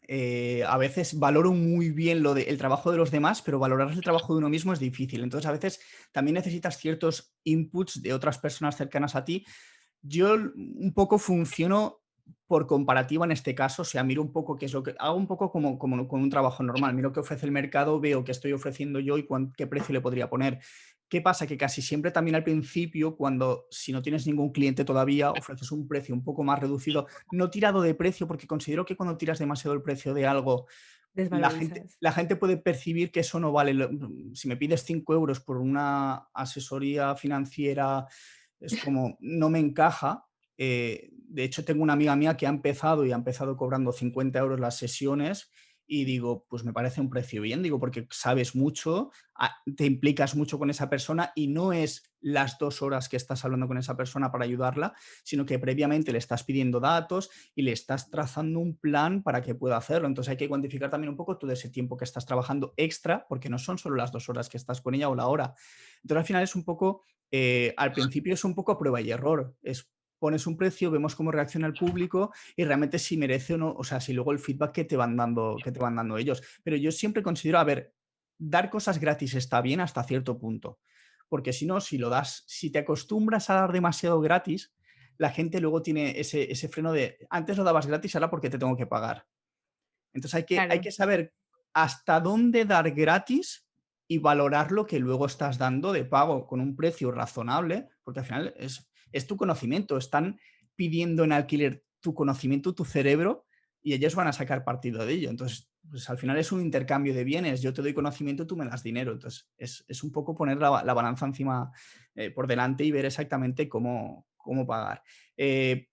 a veces valoro muy bien el trabajo de los demás, pero valorar el trabajo de uno mismo es difícil. Entonces, a veces también necesitas ciertos inputs de otras personas cercanas a ti. Yo un poco funciono por comparativa en este caso, o sea, miro un poco qué es lo que hago, un poco como con un trabajo normal, miro qué ofrece el mercado, veo qué estoy ofreciendo yo y qué precio le podría poner. ¿Qué pasa? Que casi siempre también al principio, si no tienes ningún cliente todavía, ofreces un precio un poco más reducido, no tirado de precio, porque considero que cuando tiras demasiado el precio de algo, la gente, Desvalorizas. la gente puede percibir que eso no vale. Si me pides 5 euros por una asesoría financiera, es como, no me encaja. De hecho, tengo una amiga mía que ha empezado cobrando 50 euros las sesiones y digo, pues me parece un precio bien, digo, porque sabes mucho, te implicas mucho con esa persona y no es las 2 horas que estás hablando con esa persona para ayudarla, sino que previamente le estás pidiendo datos y le estás trazando un plan para que pueda hacerlo. Entonces hay que cuantificar también un poco todo ese tiempo que estás trabajando extra, porque no son solo las 2 horas que estás con ella o la hora. Entonces al final es un poco, al principio es un poco a prueba y error, pones un precio, vemos cómo reacciona el público y realmente si merece o no, o sea, si luego el feedback que te van dando ellos. Pero yo siempre considero, a ver, dar cosas gratis está bien hasta cierto punto, porque si no, si lo das, si te acostumbras a dar demasiado gratis, la gente luego tiene ese freno de antes lo dabas gratis, ahora porque te tengo que pagar. Entonces hay Claro. que saber hasta dónde dar gratis y valorar lo que luego estás dando de pago con un precio razonable, porque al final es tu conocimiento, están pidiendo en alquiler tu conocimiento, tu cerebro, y ellos van a sacar partido de ello. Entonces, pues al final es un intercambio de bienes, yo te doy conocimiento, tú me das dinero. Entonces, es un poco poner la balanza encima por delante y ver exactamente cómo pagar.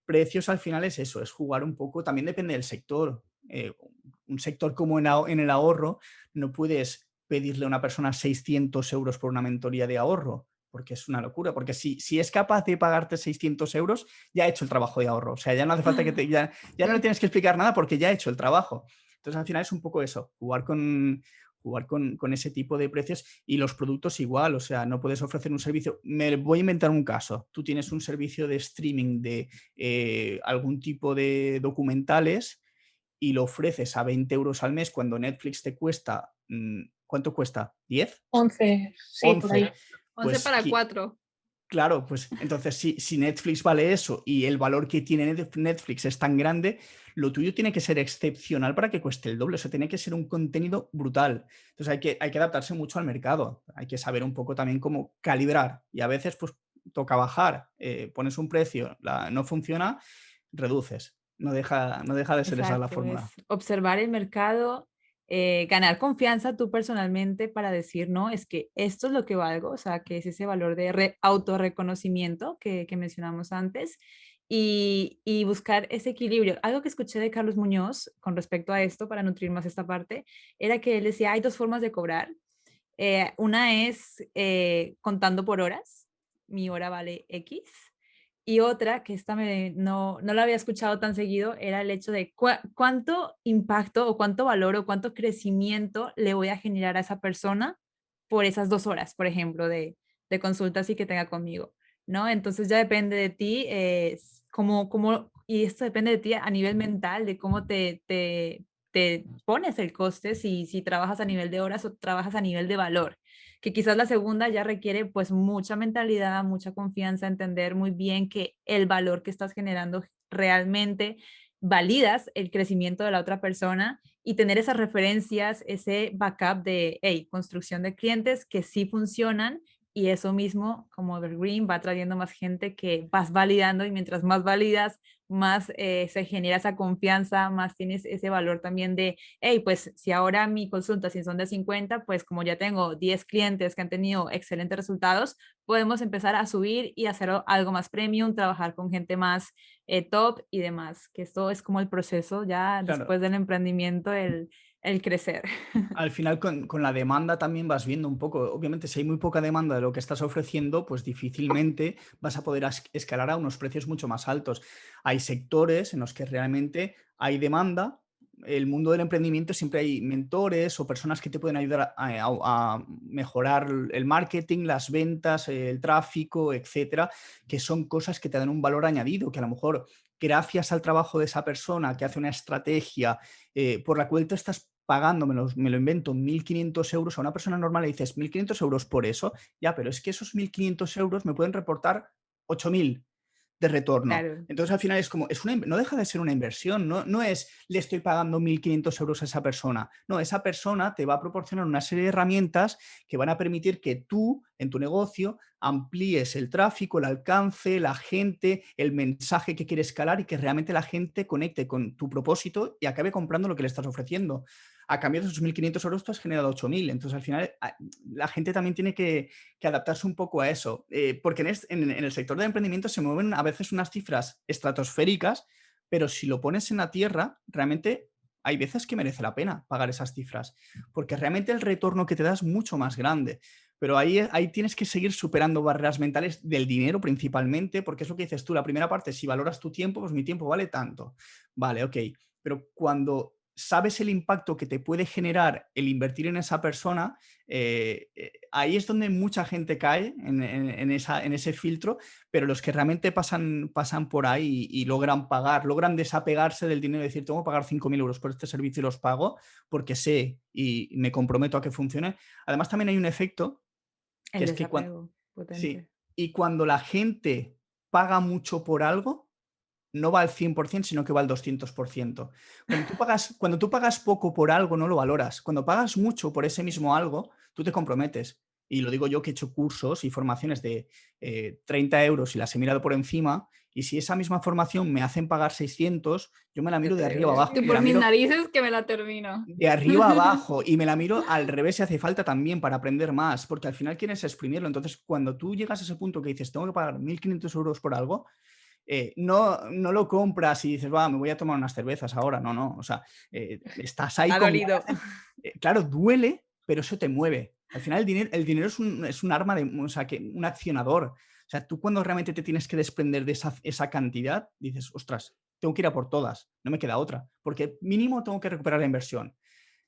Precios al final es eso, es jugar un poco, también depende del sector. Un sector como en el ahorro, no puedes pedirle a una persona 600 euros por una mentoría de ahorro, porque es una locura, porque si es capaz de pagarte 600 euros, ya ha hecho el trabajo de ahorro. O sea, ya no hace falta ya no le tienes que explicar nada porque ya ha hecho el trabajo. Entonces, al final es un poco eso, jugar con ese tipo de precios y los productos igual, o sea, no puedes ofrecer un servicio. Me voy a inventar un caso. Tú tienes un servicio de streaming de algún tipo de documentales y lo ofreces a 20 euros al mes cuando Netflix te cuesta, ¿cuánto cuesta? ¿10? 11, sí, por 11. ahí. 11 Pues para 4. claro, pues entonces si Netflix vale eso y el valor que tiene Netflix es tan grande, lo tuyo tiene que ser excepcional para que cueste el doble. O sea, tiene que ser un contenido brutal. Entonces hay que adaptarse mucho al mercado. Hay que saber un poco también cómo calibrar. Y a veces pues toca bajar, pones un precio, no funciona, reduces. No deja de ser esa la Exacto, fórmula. es observar el mercado, ganar confianza tú personalmente para decir, no, es que esto es lo que valgo, o sea, que es ese valor de autorreconocimiento que mencionamos antes y buscar ese equilibrio. Algo que escuché de Carlos Muñoz con respecto a esto, para nutrir más esta parte, era que él decía, hay dos formas de cobrar. Una es contando por horas, mi hora vale X. Y otra, que esta no la había escuchado tan seguido, era el hecho de cuánto impacto o cuánto valor o cuánto crecimiento le voy a generar a esa persona por esas 2 horas, por ejemplo, de consulta así que tenga conmigo, ¿no? Entonces ya depende de ti, y esto depende de ti a nivel mental, de cómo te pones el coste, si trabajas a nivel de horas o trabajas a nivel de valor, que quizás la segunda ya requiere pues mucha mentalidad, mucha confianza, entender muy bien que el valor que estás generando realmente validas el crecimiento de la otra persona y tener esas referencias, ese backup de, hey, construcción de clientes que sí funcionan y eso mismo como Evergreen va trayendo más gente que vas validando y mientras más validas, más se genera esa confianza, más tienes ese valor también de, hey, pues si ahora mi consulta, si son de 50, pues como ya tengo 10 clientes que han tenido excelentes resultados, podemos empezar a subir y hacer algo más premium, trabajar con gente más top y demás, que esto es como el proceso ya Claro. después del emprendimiento, el crecer. Al final con la demanda también vas viendo un poco, obviamente si hay muy poca demanda de lo que estás ofreciendo, pues difícilmente vas a poder escalar a unos precios mucho más altos. Hay sectores en los que realmente hay demanda. El mundo del emprendimiento siempre hay mentores o personas que te pueden ayudar a mejorar el marketing, las ventas, el tráfico, etcétera, que son cosas que te dan un valor añadido, que a lo mejor gracias al trabajo de esa persona que hace una estrategia por la cual tú estás pagando, me lo invento, 1.500 euros a una persona normal, le dices 1.500 euros por eso, ya, pero es que esos 1.500 euros me pueden reportar 8.000 de retorno. Claro. Entonces al final es como, no deja de ser una inversión, no es le estoy pagando 1.500 euros a esa persona, no, esa persona te va a proporcionar una serie de herramientas que van a permitir que tú en tu negocio amplíes el tráfico, el alcance, la gente, el mensaje que quieres escalar y que realmente la gente conecte con tu propósito y acabe comprando lo que le estás ofreciendo. A cambio de esos 1.500 euros tú has generado 8.000. Entonces al final la gente también tiene que adaptarse un poco a eso, porque en el sector de emprendimiento se mueven a veces unas cifras estratosféricas, pero si lo pones en la tierra, realmente hay veces que merece la pena pagar esas cifras, porque realmente el retorno que te da es mucho más grande. Pero ahí tienes que seguir superando barreras mentales del dinero principalmente, porque es lo que dices tú, la primera parte, si valoras tu tiempo, pues mi tiempo vale tanto. Vale, ok. Pero cuando sabes el impacto que te puede generar el invertir en esa persona, ahí es donde mucha gente cae en ese filtro, pero los que realmente pasan por ahí y logran pagar, logran desapegarse del dinero y decir, tengo que pagar 5.000 euros por este servicio y los pago porque sé y me comprometo a que funcione. Además, también hay un efecto que El es que desapego, sí, potente. y cuando la gente paga mucho por algo, no va al 100%, sino que va al 200%. Cuando tú pagas poco por algo, no lo valoras. Cuando pagas mucho por ese mismo algo, tú te comprometes. Y lo digo yo que he hecho cursos y formaciones de 30 euros y las he mirado por encima. Y si esa misma formación me hacen pagar 600, yo me la miro de arriba a abajo. Y Me por la mis miro narices que me la termino. de arriba a abajo y me la miro al revés si hace falta también para aprender más, porque al final quieres exprimirlo. Entonces, cuando tú llegas a ese punto que dices, tengo que pagar 1.500 euros por algo, no lo compras y dices, va, me voy a tomar unas cervezas ahora. No, no. O sea, estás ahí Ha con dolido. ganas. Claro, duele, pero eso te mueve. Al final el dinero es un arma, o sea, un accionador. O sea, tú cuando realmente te tienes que desprender de esa cantidad, dices, ostras, tengo que ir a por todas, no me queda otra, porque mínimo tengo que recuperar la inversión.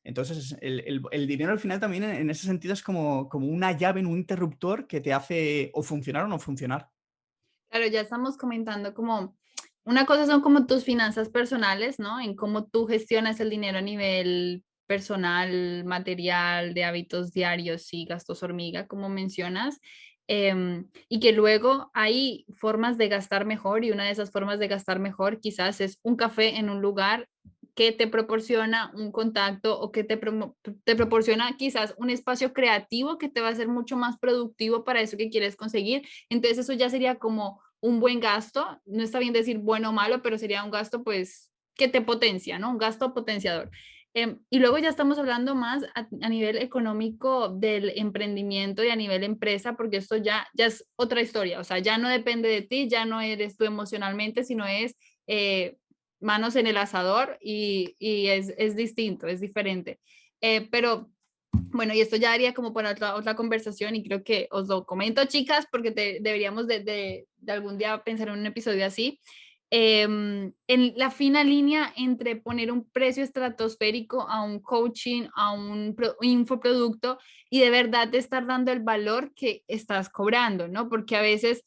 Entonces, el dinero al final también en ese sentido es como una llave en un interruptor que te hace o funcionar o no funcionar. Claro, ya estamos comentando como una cosa son como tus finanzas personales, ¿no? En cómo tú gestionas el dinero a nivel personal, material, de hábitos diarios y gastos hormiga, como mencionas. Y que luego hay formas de gastar mejor y una de esas formas de gastar mejor quizás es un café en un lugar que te proporciona un contacto o que te proporciona quizás un espacio creativo que te va a ser mucho más productivo para eso que quieres conseguir. Entonces eso ya sería como un buen gasto. No está bien decir bueno o malo, pero sería un gasto pues que te potencia, ¿no? Un gasto potenciador. Y luego ya estamos hablando más a nivel económico del emprendimiento y a nivel empresa, porque esto ya es otra historia, o sea, ya no depende de ti, ya no eres tú emocionalmente, sino es manos en el asador y es distinto, es diferente. Pero bueno, y esto ya haría como para otra conversación y creo que os lo comento, chicas, porque deberíamos de algún día pensar en un episodio así. En la fina línea entre poner un precio estratosférico a un coaching, a un infoproducto y de verdad te estar dando el valor que estás cobrando, ¿no? Porque a veces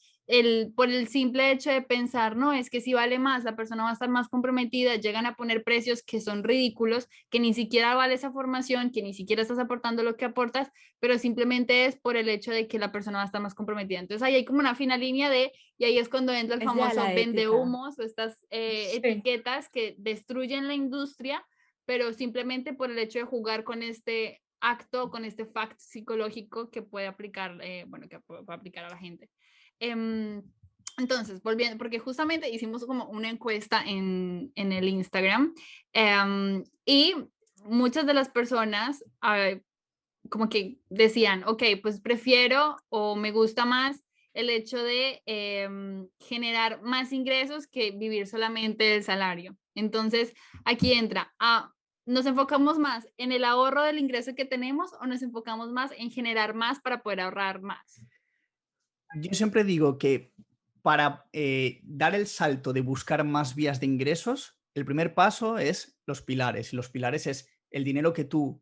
por el simple hecho de pensar, no, es que si vale más, la persona va a estar más comprometida, llegan a poner precios que son ridículos, que ni siquiera vale esa formación, que ni siquiera estás aportando lo que aportas, pero simplemente es por el hecho de que la persona va a estar más comprometida. Entonces ahí hay como una fina línea y ahí es cuando entra el Es ya famoso la vende ética. humos o estas Sí. etiquetas que destruyen la industria, pero simplemente por el hecho de jugar con este acto, con este fact psicológico que puede aplicar, bueno, que puede aplicar a la gente. Entonces, volviendo, porque justamente hicimos como una encuesta en el Instagram y muchas de las personas como que decían, ok, pues prefiero o me gusta más el hecho de generar más ingresos que vivir solamente del salario. Entonces, aquí entra, ¿nos enfocamos más en el ahorro del ingreso que tenemos o nos enfocamos más en generar más para poder ahorrar más? Yo siempre digo que para dar el salto de buscar más vías de ingresos, el primer paso es los pilares. Y los pilares es el dinero que tú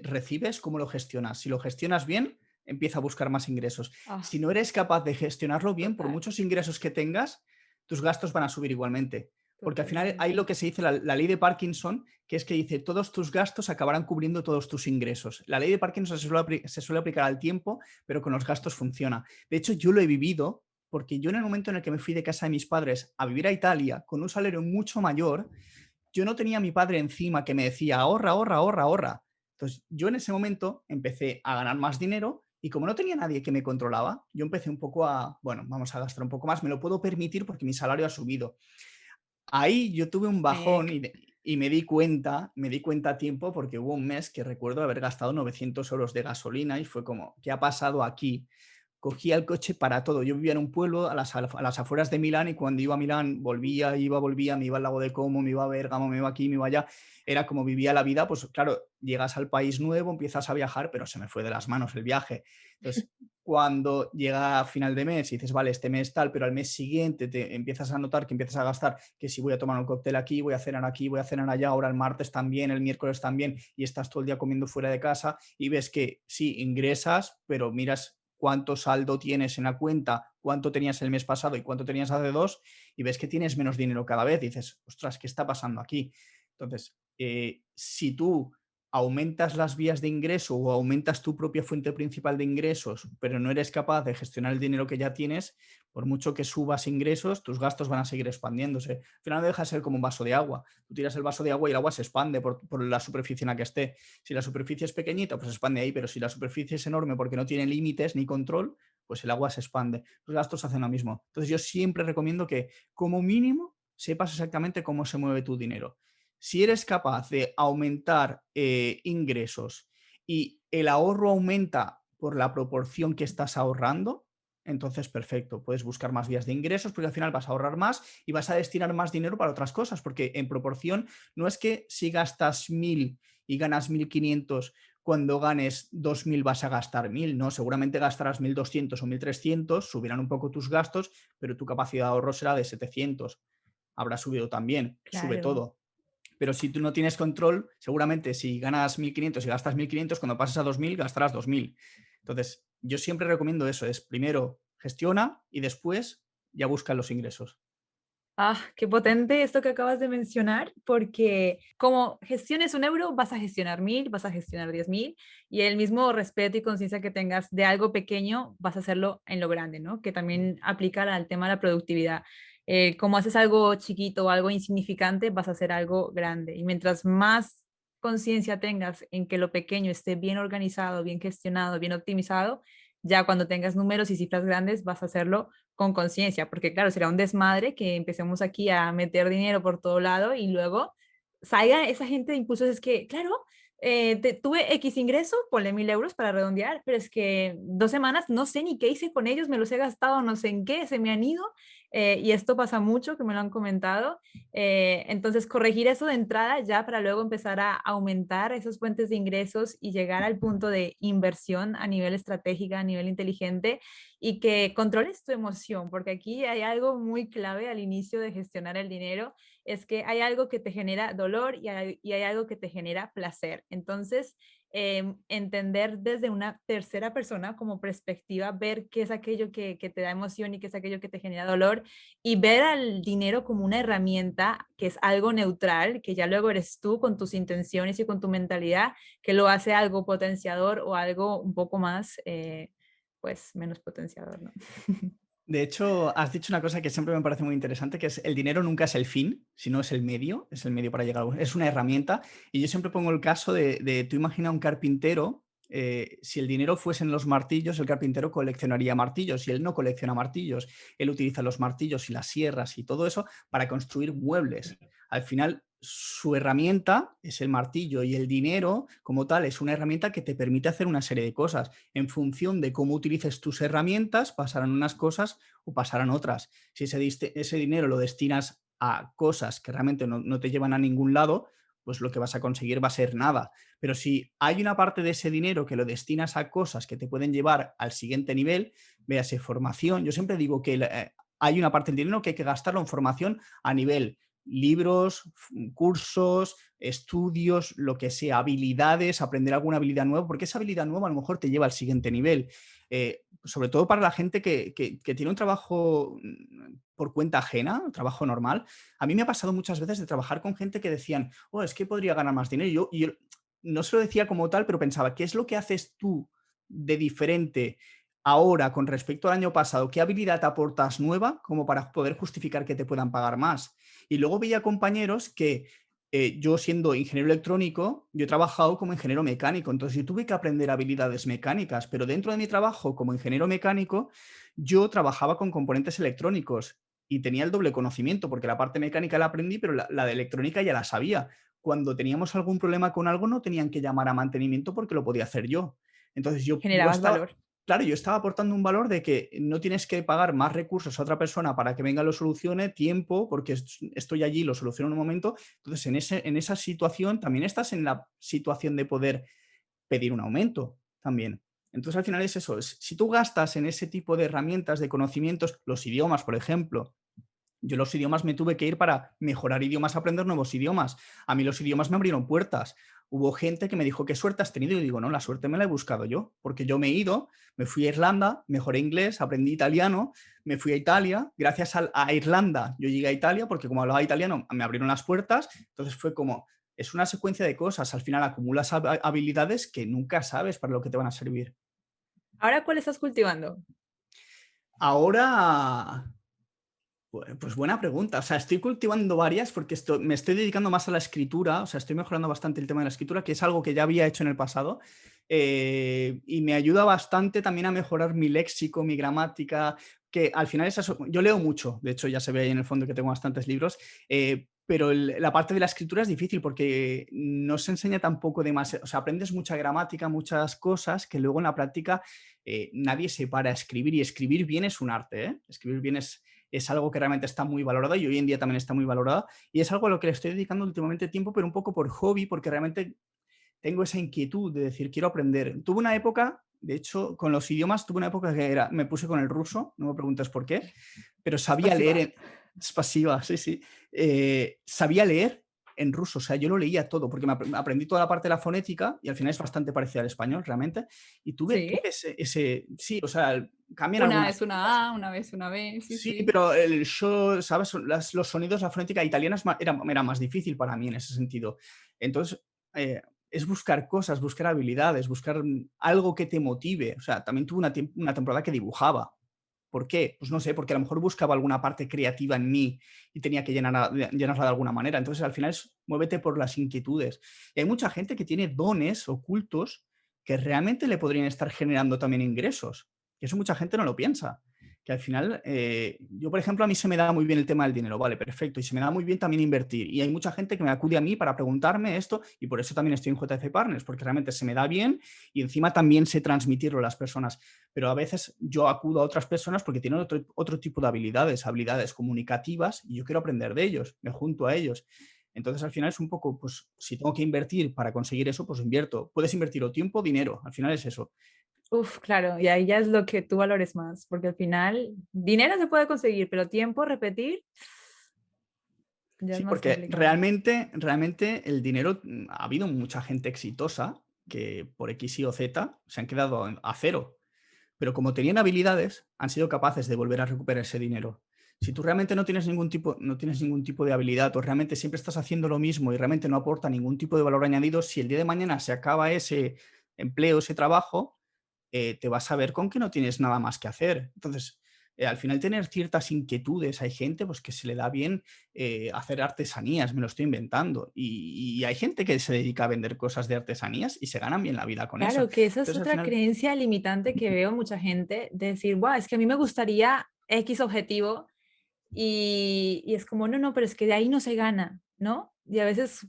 recibes, cómo lo gestionas. Si lo gestionas bien, empieza a buscar más ingresos. Ah, Si no eres capaz de gestionarlo bien, por total, muchos ingresos que tengas, tus gastos van a subir igualmente. Porque al final hay totalmente. lo que se dice la ley de Parkinson, que es que dice todos tus gastos acabarán cubriendo todos tus ingresos. La ley de Parkinson se suele aplicar al tiempo, pero con los gastos funciona. De hecho, yo lo he vivido porque yo en el momento en el que me fui de casa de mis padres a vivir a Italia con un salario mucho mayor, yo no tenía a mi padre encima que me decía ahorra, ahorra, ahorra, ahorra. Entonces yo en ese momento empecé a ganar más dinero y como no tenía nadie que me controlaba, yo empecé un poco bueno, vamos a gastar un poco más, me lo puedo permitir porque mi salario ha subido. Ahí yo tuve un bajón Mec. y me di cuenta a tiempo porque hubo un mes que recuerdo haber gastado 900 euros de gasolina y fue como, ¿qué ha pasado aquí? cogía el coche para todo. Yo vivía en un pueblo a las afueras de Milán y cuando iba a Milán volvía, me iba al lago de Como, me iba a Bérgamo, me iba aquí, me iba allá. Era como vivía la vida, pues claro, llegas al país nuevo, empiezas a viajar, pero se me fue de las manos el viaje. Entonces, cuando llega a final de mes y dices, vale, este mes tal, pero al mes siguiente te empiezas a notar que empiezas a gastar, que si voy a tomar un cóctel aquí, voy a cenar aquí, voy a cenar allá, ahora el martes también, el miércoles también, y estás todo el día comiendo fuera de casa y ves que sí, ingresas, pero miras cuánto saldo tienes en la cuenta, cuánto tenías el mes pasado y cuánto tenías hace 2, y ves que tienes menos dinero cada vez y dices, ostras, ¿qué está pasando aquí? Entonces, si tú aumentas las vías de ingreso o aumentas tu propia fuente principal de ingresos, pero no eres capaz de gestionar el dinero que ya tienes, por mucho que subas ingresos, tus gastos van a seguir expandiéndose. Al final no deja de ser como un vaso de agua. Tú tiras el vaso de agua y el agua se expande por la superficie en la que esté. Si la superficie es pequeñita, pues se expande ahí, pero si la superficie es enorme porque no tiene límites ni control, pues el agua se expande. Los gastos hacen lo mismo. Entonces yo siempre recomiendo que como mínimo sepas exactamente cómo se mueve tu dinero. Si eres capaz de aumentar ingresos y el ahorro aumenta por la proporción que estás ahorrando, entonces perfecto, puedes buscar más vías de ingresos porque al final vas a ahorrar más y vas a destinar más dinero para otras cosas, porque en proporción no es que si gastas 1.000 y ganas 1.500, cuando ganes 2.000 vas a gastar 1.000, no, seguramente gastarás 1.200 o 1.300, subirán un poco tus gastos, pero tu capacidad de ahorro será de 700, habrá subido también, sube Claro. todo. Pero si tú no tienes control, seguramente si ganas 1.500 y gastas 1.500, cuando pases a 2.000 gastarás 2.000. Entonces, yo siempre recomiendo eso, es primero gestiona y después ya busca los ingresos. Ah, qué potente esto que acabas de mencionar, porque como gestiones 1 euro, vas a gestionar 1.000, vas a gestionar 10.000, y el mismo respeto y conciencia que tengas de algo pequeño, vas a hacerlo en lo grande, ¿no? Que también aplica al tema de la productividad. Como haces algo chiquito o algo insignificante, vas a hacer algo grande. Y mientras más conciencia tengas en que lo pequeño esté bien organizado, bien gestionado, bien optimizado, ya cuando tengas números y cifras grandes, vas a hacerlo con conciencia, porque claro, será un desmadre que empecemos aquí a meter dinero por todo lado y luego salga esa gente de impulsos. Es que, claro, tuve X ingreso, ponle 1.000 euros para redondear, pero es que 2 semanas no sé ni qué hice con ellos, me los he gastado no sé en qué, se me han ido, y esto pasa mucho, que me lo han comentado. Entonces, corregir eso de entrada ya para luego empezar a aumentar esas fuentes de ingresos y llegar al punto de inversión a nivel estratégico, a nivel inteligente, y que controles tu emoción, porque aquí hay algo muy clave al inicio de gestionar el dinero, es que hay algo que te genera dolor y hay algo que te genera placer. Entonces, entender desde una tercera persona como perspectiva, ver qué es aquello que te da emoción y qué es aquello que te genera dolor, y ver al dinero como una herramienta que es algo neutral, que ya luego eres tú con tus intenciones y con tu mentalidad, que lo hace algo potenciador o algo un poco más, pues menos potenciador, ¿no? De hecho, has dicho una cosa que siempre me parece muy interesante, que es el dinero nunca es el fin, sino es el medio para llegar a... Es una herramienta. Y yo siempre pongo el caso de tú imagina un carpintero, si el dinero fuesen los martillos, el carpintero coleccionaría martillos y él no colecciona martillos. Él utiliza los martillos y las sierras y todo eso para construir muebles. Al final, su herramienta es el martillo y el dinero, como tal, es una herramienta que te permite hacer una serie de cosas. En función de cómo utilices tus herramientas, pasarán unas cosas o pasarán otras. Si ese dinero lo destinas a cosas que realmente no te llevan a ningún lado, pues lo que vas a conseguir va a ser nada. Pero si hay una parte de ese dinero que lo destinas a cosas que te pueden llevar al siguiente nivel, véase formación. Yo siempre digo que hay una parte del dinero que hay que gastarlo en formación a nivel libros, cursos, estudios, lo que sea, habilidades, aprender alguna habilidad nueva, porque esa habilidad nueva a lo mejor te lleva al siguiente nivel. Sobre todo para la gente que tiene un trabajo por cuenta ajena, un trabajo normal. A mí me ha pasado muchas veces de trabajar con gente que decían, oh, es que podría ganar más dinero. Y yo no se lo decía como tal, pero pensaba, ¿qué es lo que haces tú de diferente ahora con respecto al año pasado? ¿Qué habilidad aportas nueva como para poder justificar que te puedan pagar más? Y luego veía compañeros que yo siendo ingeniero electrónico, yo he trabajado como ingeniero mecánico, entonces yo tuve que aprender habilidades mecánicas, pero dentro de mi trabajo como ingeniero mecánico, yo trabajaba con componentes electrónicos y tenía el doble conocimiento, porque la parte mecánica la aprendí, pero la de electrónica ya la sabía. Cuando teníamos algún problema con algo, no tenían que llamar a mantenimiento porque lo podía hacer yo. Entonces yo Generabas estaba, valor. claro, yo estaba aportando un valor de que no tienes que pagar más recursos a otra persona para que venga y lo solucione, tiempo, porque estoy allí, lo soluciono en un momento. Entonces, en esa situación también estás en la situación de poder pedir un aumento también. Entonces, al final es eso. Si tú gastas en ese tipo de herramientas, de conocimientos, los idiomas, por ejemplo, yo los idiomas me tuve que ir para mejorar idiomas, aprender nuevos idiomas. A mí los idiomas me abrieron puertas. Hubo gente que me dijo, ¿qué suerte has tenido? Y digo, no, la suerte me la he buscado yo, porque yo me he ido, me fui a Irlanda, mejoré inglés, aprendí italiano, me fui a Italia. Gracias a Irlanda yo llegué a Italia, porque como hablaba italiano me abrieron las puertas. Entonces fue como, es una secuencia de cosas. Al final acumulas habilidades que nunca sabes para lo que te van a servir. ¿Ahora cuál estás cultivando? Ahora... Pues buena pregunta. O sea, estoy cultivando varias porque me estoy dedicando más a la escritura. O sea, estoy mejorando bastante el tema de la escritura, que es algo que ya había hecho en el pasado. Y me ayuda bastante también a mejorar mi léxico, mi gramática, que al final es eso. Yo leo mucho, de hecho ya se ve ahí en el fondo que tengo bastantes libros, pero la parte de la escritura es difícil porque no se enseña tampoco demasiado. O sea, aprendes mucha gramática, muchas cosas que luego en la práctica nadie se para a escribir, y escribir bien es un arte, ¿eh? Escribir bien es algo que realmente está muy valorado y hoy en día también está muy valorado, y es algo a lo que le estoy dedicando últimamente tiempo, pero un poco por hobby, porque realmente tengo esa inquietud de decir, quiero aprender. Tuve una época, de hecho, con los idiomas, tuve una época que me puse con el ruso, no me preguntes por qué, pero sabía leer, es pasiva, sí, sí, sabía leer en ruso, o sea, yo lo leía todo, porque me aprendí toda la parte de la fonética y al final es bastante parecida al español, realmente, y tuve ese, sí, o sea, cambian Una algunas es una A, una vez una B, sí, sí, sí. pero el show, ¿sabes? Los sonidos, la fonética italiana era más difícil para mí en ese sentido. Entonces, es buscar cosas, buscar habilidades, buscar algo que te motive. O sea, también tuve una temporada que dibujaba. ¿Por qué? Pues no sé, porque a lo mejor buscaba alguna parte creativa en mí y tenía que llenarla de alguna manera. Entonces, al final muévete por las inquietudes. Y hay mucha gente que tiene dones ocultos que realmente le podrían estar generando también ingresos. Y eso mucha gente no lo piensa. Que al final, yo por ejemplo, a mí se me da muy bien el tema del dinero, vale, perfecto, y se me da muy bien también invertir. Y hay mucha gente que me acude a mí para preguntarme esto, y por eso también estoy en JF Partners, porque realmente se me da bien y encima también sé transmitirlo a las personas. Pero a veces yo acudo a otras personas porque tienen otro tipo de habilidades comunicativas, y yo quiero aprender de ellos, me junto a ellos. Entonces, al final es un poco, pues, si tengo que invertir para conseguir eso, pues invierto. Puedes invertir o tiempo o dinero, al final es eso. Uf, claro, y ahí ya es lo que tú valores más, porque al final dinero se puede conseguir, pero tiempo, repetir, ya es Sí, más porque complicado. realmente el dinero, ha habido mucha gente exitosa que por X, Y o Z se han quedado a cero, pero como tenían habilidades, han sido capaces de volver a recuperar ese dinero. Si tú realmente no tienes ningún tipo de habilidad, o realmente siempre estás haciendo lo mismo y realmente no aporta ningún tipo de valor añadido, si el día de mañana se acaba ese empleo, ese trabajo, te vas a ver con que no tienes nada más que hacer. Entonces, al final tener ciertas inquietudes, hay gente pues, que se le da bien hacer artesanías, me lo estoy inventando, y hay gente que se dedica a vender cosas de artesanías y se ganan bien la vida con eso. Claro, que esa es Entonces, al otra final, creencia limitante que veo mucha gente, de decir, wow, es que a mí me gustaría X objetivo y es como, no, no, pero es que de ahí no se gana, ¿no? Y a veces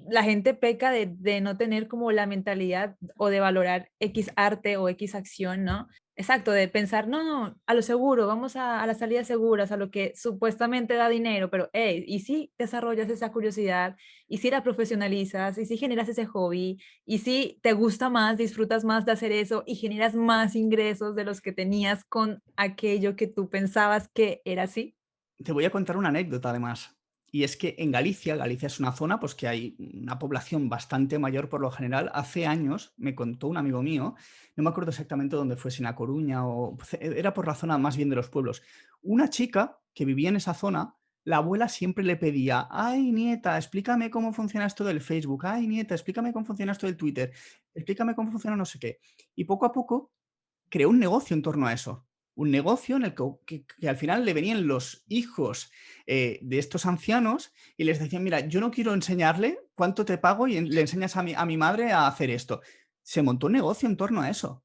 la gente peca de no tener como la mentalidad o de valorar X arte o X acción, ¿no? Exacto, de pensar, no, no, a lo seguro, vamos a las salidas seguras, a lo que supuestamente da dinero, pero, hey, ¿y si desarrollas esa curiosidad? ¿Y si la profesionalizas? ¿Y si generas ese hobby? ¿Y si te gusta más, disfrutas más de hacer eso y generas más ingresos de los que tenías con aquello que tú pensabas que era así? te voy a contar una anécdota además. Y es que en Galicia es una zona pues, que hay una población bastante mayor por lo general. Hace años me contó un amigo mío, no me acuerdo exactamente dónde fue, si en A Coruña o era por la zona más bien de los pueblos. Una chica que vivía en esa zona, la abuela siempre le pedía, ay nieta, explícame cómo funciona esto del Facebook, ay nieta, explícame cómo funciona esto del Twitter, explícame cómo funciona no sé qué. Y poco a poco creó un negocio en torno a eso. Un negocio en el que al final le venían los hijos de estos ancianos y les decían, mira, yo no quiero enseñarle cuánto te pago y le enseñas a mi madre a hacer esto. Se montó un negocio en torno a eso.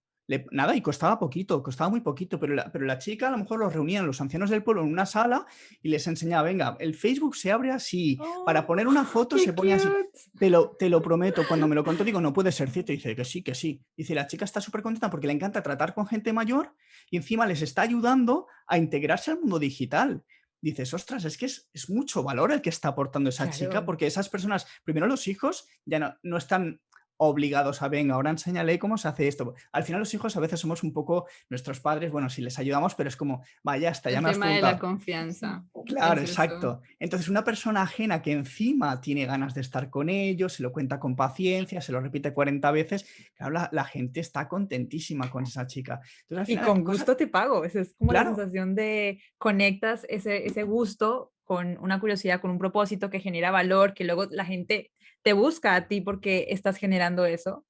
Nada, y costaba poquito, costaba muy poquito, pero la chica a lo mejor los reunían los ancianos del pueblo en una sala y les enseñaba, venga, el Facebook se abre así, para poner una foto ¡Qué se pone así. cute! Te lo prometo, cuando me lo contó digo, no puede ser cierto. Y dice que sí, que sí. Dice, la chica está súper contenta porque le encanta tratar con gente mayor y encima les está ayudando a integrarse al mundo digital. Dices, ostras, es que es mucho valor el que está aportando esa chica, Claro. porque esas personas, primero los hijos, ya no están obligados a, venga, ahora enséñale cómo se hace esto. Al final los hijos a veces somos un poco nuestros padres, bueno, si les ayudamos, pero es como, vaya, hasta ya El me has tema de la preguntado. confianza. Claro, Es eso. exacto. Entonces, una persona ajena que encima tiene ganas de estar con ellos, se lo cuenta con paciencia, se lo repite 40 veces, claro, la gente está contentísima con esa chica. Entonces, al Y final, hay con cosas, gusto te pago. Esa es como la claro, sensación de conectas ese gusto con una curiosidad, con un propósito que genera valor, que luego la gente te busca a ti porque estás generando eso.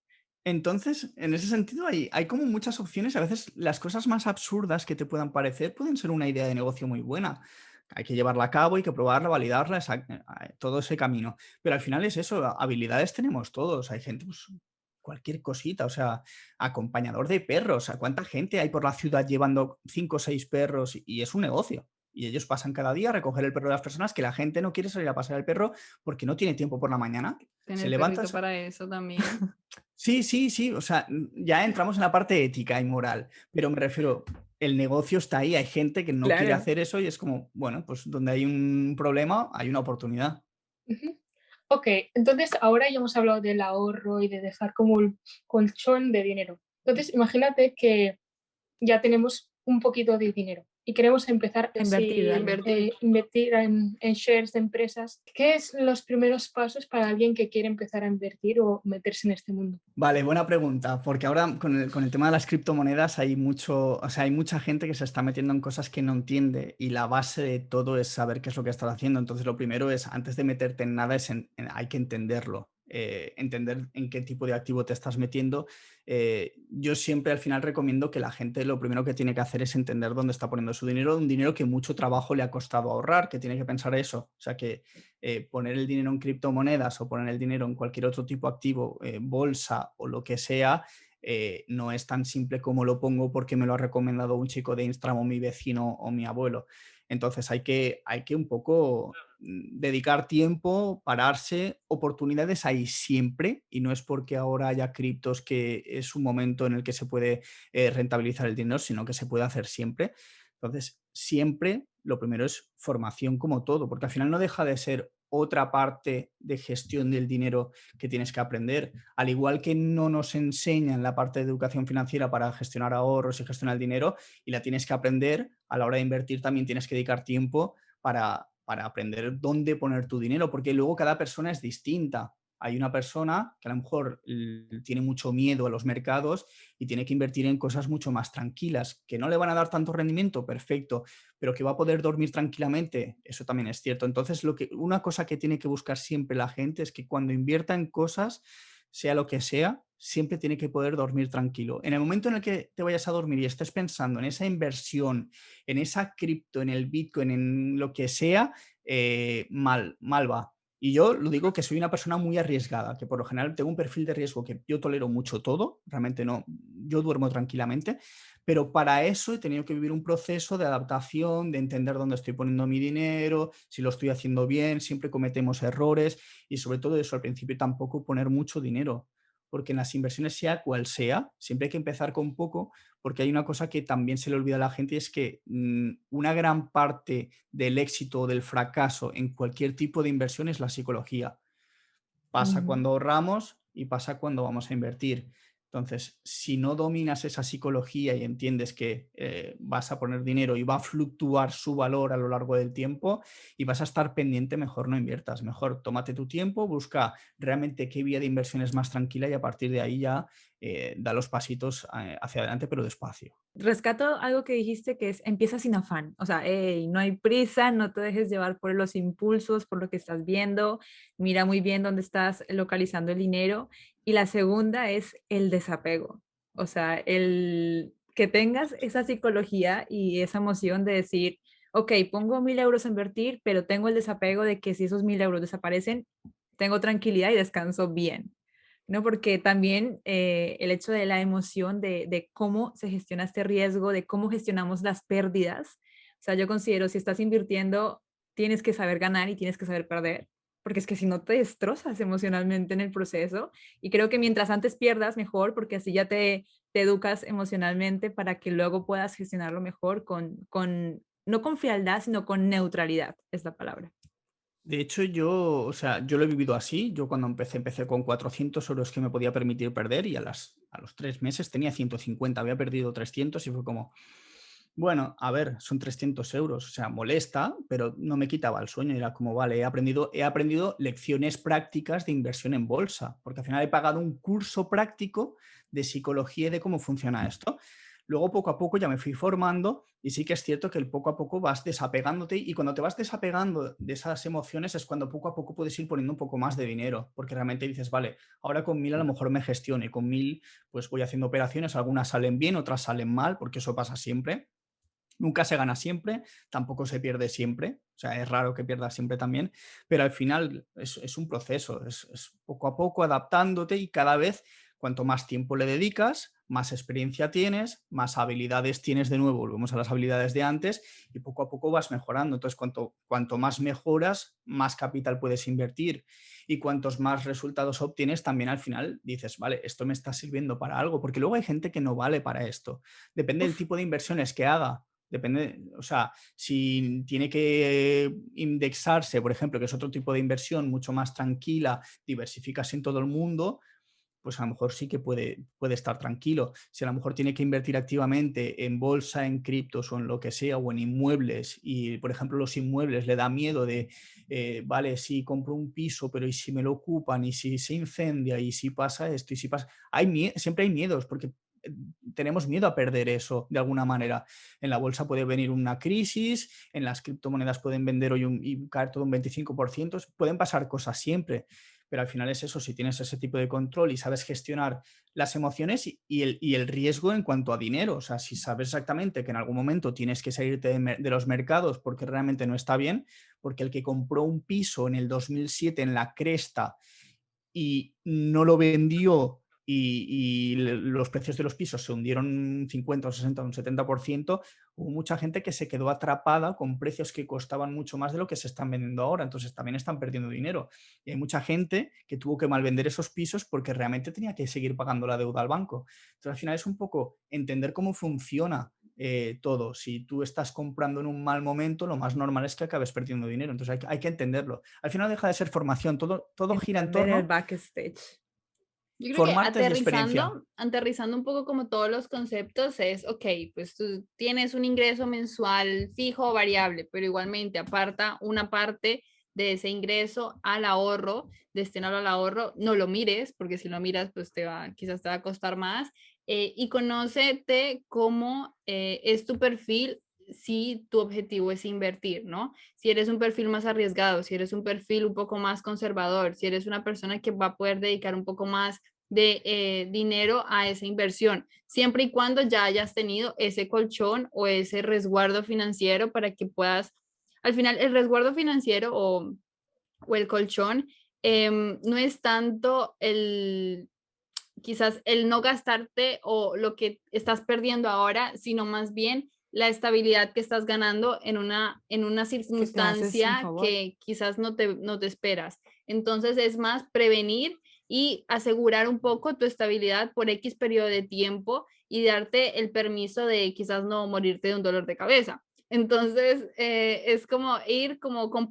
entonces, en ese sentido, hay como muchas opciones. A veces las cosas más absurdas que te puedan parecer pueden ser una idea de negocio muy buena. Hay que llevarla a cabo, hay que probarla, validarla, todo ese camino. Pero al final es eso, habilidades tenemos todos. Hay gente, pues, cualquier cosita, o sea, acompañador de perros. ¿A cuánta gente hay por la ciudad llevando 5 o 6 perros y es un negocio? Y ellos pasan cada día a recoger el perro de las personas que la gente no quiere salir a pasear el perro porque no tiene tiempo por la mañana. Se Tener levanta, perrito para eso también. sí, sí, sí, o sea, ya entramos en la parte ética y moral, pero me refiero, el negocio está ahí, hay gente que no quiere Claro. hacer eso y es como, bueno, pues donde hay un problema, hay una oportunidad. Ujú. Ok, entonces ahora ya hemos hablado del ahorro y de dejar como un colchón de dinero. Entonces, imagínate que ya tenemos un poquito de dinero y queremos empezar Invertir, así, dale. Invertir. invertir en shares de empresas. ¿Qué es los primeros pasos para alguien que quiere empezar a invertir o meterse en este mundo? Vale, buena pregunta, porque ahora con el tema de las criptomonedas hay mucho, o sea, hay mucha gente que se está metiendo en cosas que no entiende y la base de todo es saber qué es lo que estás haciendo. Entonces, lo primero es, antes de meterte en nada, hay que entenderlo, entender en qué tipo de activo te estás metiendo. Yo siempre al final recomiendo que la gente lo primero que tiene que hacer es entender dónde está poniendo su dinero, un dinero que mucho trabajo le ha costado ahorrar, que tiene que pensar eso. O sea, que poner el dinero en criptomonedas o poner el dinero en cualquier otro tipo de activo, bolsa o lo que sea, no es tan simple como lo pongo porque me lo ha recomendado un chico de Instagram o mi vecino o mi abuelo. Entonces hay que un poco dedicar tiempo, pararse, oportunidades hay siempre y no es porque ahora haya criptos que es un momento en el que se puede rentabilizar el dinero, sino que se puede hacer siempre. Entonces, siempre lo primero es formación como todo, porque al final no deja de ser otra parte de gestión del dinero que tienes que aprender. Al igual que no nos enseñan la parte de educación financiera para gestionar ahorros y gestionar el dinero, y la tienes que aprender a la hora de invertir, también tienes que dedicar tiempo para aprender dónde poner tu dinero, porque luego cada persona es distinta. Hay una persona que a lo mejor tiene mucho miedo a los mercados y tiene que invertir en cosas mucho más tranquilas, que no le van a dar tanto rendimiento, perfecto, pero que va a poder dormir tranquilamente, eso también es cierto. Entonces, una cosa que tiene que buscar siempre la gente es que cuando invierta en cosas, sea lo que sea, siempre tiene que poder dormir tranquilo. En el momento en el que te vayas a dormir y estés pensando en esa inversión, en esa cripto, en el Bitcoin, en lo que sea, mal va. Y yo lo digo que soy una persona muy arriesgada, que por lo general tengo un perfil de riesgo que yo tolero mucho todo, realmente no, yo duermo tranquilamente, pero para eso he tenido que vivir un proceso de adaptación, de entender dónde estoy poniendo mi dinero, si lo estoy haciendo bien, siempre cometemos errores y sobre todo eso, al principio tampoco poner mucho dinero, porque en las inversiones, sea cual sea, siempre hay que empezar con poco, porque hay una cosa que también se le olvida a la gente y es que una gran parte del éxito o del fracaso en cualquier tipo de inversión es la psicología. Pasa cuando ahorramos y pasa cuando vamos a invertir. Entonces, si no dominas esa psicología y entiendes que vas a poner dinero y va a fluctuar su valor a lo largo del tiempo y vas a estar pendiente, mejor no inviertas. Mejor tómate tu tiempo, busca realmente qué vía de inversión es más tranquila y a partir de ahí ya da los pasitos hacia adelante, pero despacio. Rescato algo que dijiste que es empieza sin afán, o sea, hey, no hay prisa, no te dejes llevar por los impulsos, por lo que estás viendo, mira muy bien dónde estás localizando el dinero. Y la segunda es el desapego, o sea, el que tengas esa psicología y esa emoción de decir, ok, pongo 1.000 euros a invertir, pero tengo el desapego de que si esos 1.000 euros desaparecen, tengo tranquilidad y descanso bien. ¿no? Porque también el hecho de la emoción, de cómo se gestiona este riesgo, de cómo gestionamos las pérdidas. O sea, yo considero, si estás invirtiendo, tienes que saber ganar y tienes que saber perder, porque es que si no te destrozas emocionalmente en el proceso. Y creo que mientras antes pierdas, mejor, porque así ya te educas emocionalmente para que luego puedas gestionarlo mejor no con frialdad, sino con neutralidad, es la palabra. De hecho, yo, o sea, yo lo he vivido así. Yo cuando empecé con 400 euros que me podía permitir perder y a los 3 meses tenía 150, había perdido 300 y fue como, bueno, a ver, son 300 euros, o sea, molesta, pero no me quitaba el sueño. Era como, vale, he aprendido lecciones prácticas de inversión en bolsa, porque al final he pagado un curso práctico de psicología y de cómo funciona esto. Luego, poco a poco, ya me fui formando y sí que es cierto que poco a poco vas desapegándote y cuando te vas desapegando de esas emociones es cuando poco a poco puedes ir poniendo un poco más de dinero, porque realmente dices, vale, ahora con 1000 a lo mejor me gestiono y con 1000 pues voy haciendo operaciones, algunas salen bien, otras salen mal, porque eso pasa siempre. Nunca se gana siempre, tampoco se pierde siempre, o sea, es raro que pierdas siempre también, pero al final es un proceso, es poco a poco adaptándote y cada vez cuanto más tiempo le dedicas, más experiencia tienes, más habilidades tienes de nuevo, volvemos a las habilidades de antes y poco a poco vas mejorando. Entonces, cuanto más mejoras, más capital puedes invertir y cuantos más resultados obtienes, también al final dices, vale, esto me está sirviendo para algo, porque luego hay gente que no vale para esto. Depende del tipo de inversiones que haga. Depende, o sea, si tiene que indexarse, por ejemplo, que es otro tipo de inversión mucho más tranquila, diversificas en todo el mundo, pues a lo mejor sí que puede estar tranquilo. Si a lo mejor tiene que invertir activamente en bolsa, en criptos o en lo que sea, o en inmuebles, y por ejemplo los inmuebles le da miedo de, vale, si compro un piso, pero ¿y si me lo ocupan? ¿Y si se incendia? ¿Y si pasa esto? ¿Y si pasa? Siempre hay miedos, porque tenemos miedo a perder eso de alguna manera. En la bolsa puede venir una crisis, en las criptomonedas pueden vender hoy y caer todo un 25%, pueden pasar cosas siempre, pero al final es eso, si tienes ese tipo de control y sabes gestionar las emociones y el riesgo en cuanto a dinero, o sea, si sabes exactamente que en algún momento tienes que salirte de los mercados porque realmente no está bien, porque el que compró un piso en el 2007 en la cresta y no lo vendió y los precios de los pisos se hundieron un 50, un 60, un 70%, hubo mucha gente que se quedó atrapada con precios que costaban mucho más de lo que se están vendiendo ahora, entonces también están perdiendo dinero. Y hay mucha gente que tuvo que malvender esos pisos porque realmente tenía que seguir pagando la deuda al banco. Entonces al final es un poco entender cómo funciona todo. Si tú estás comprando en un mal momento, lo más normal es que acabes perdiendo dinero. Entonces hay que entenderlo. Al final deja de ser formación, todo gira en Entender el torno backstage. Yo creo que formarte y experiencia. aterrizando un poco como todos los conceptos es, ok, pues tú tienes un ingreso mensual fijo o variable, pero igualmente aparta una parte de ese ingreso al ahorro, destinarlo al ahorro, no lo mires, porque si lo miras, pues quizás te va a costar más, y conócete cómo es tu perfil si tu objetivo es invertir, ¿no? Si eres un perfil más arriesgado, si eres un perfil un poco más conservador, si eres una persona que va a poder dedicar un poco más de dinero a esa inversión, siempre y cuando ya hayas tenido ese colchón o ese resguardo financiero para que puedas, al final el resguardo financiero o el colchón no es tanto quizás el no gastarte o lo que estás perdiendo ahora, sino más bien la estabilidad que estás ganando en una circunstancia que quizás no te esperas. Entonces es más prevenir y asegurar un poco tu estabilidad por X periodo de tiempo y darte el permiso de quizás no morirte de un dolor de cabeza. Entonces es como ir como con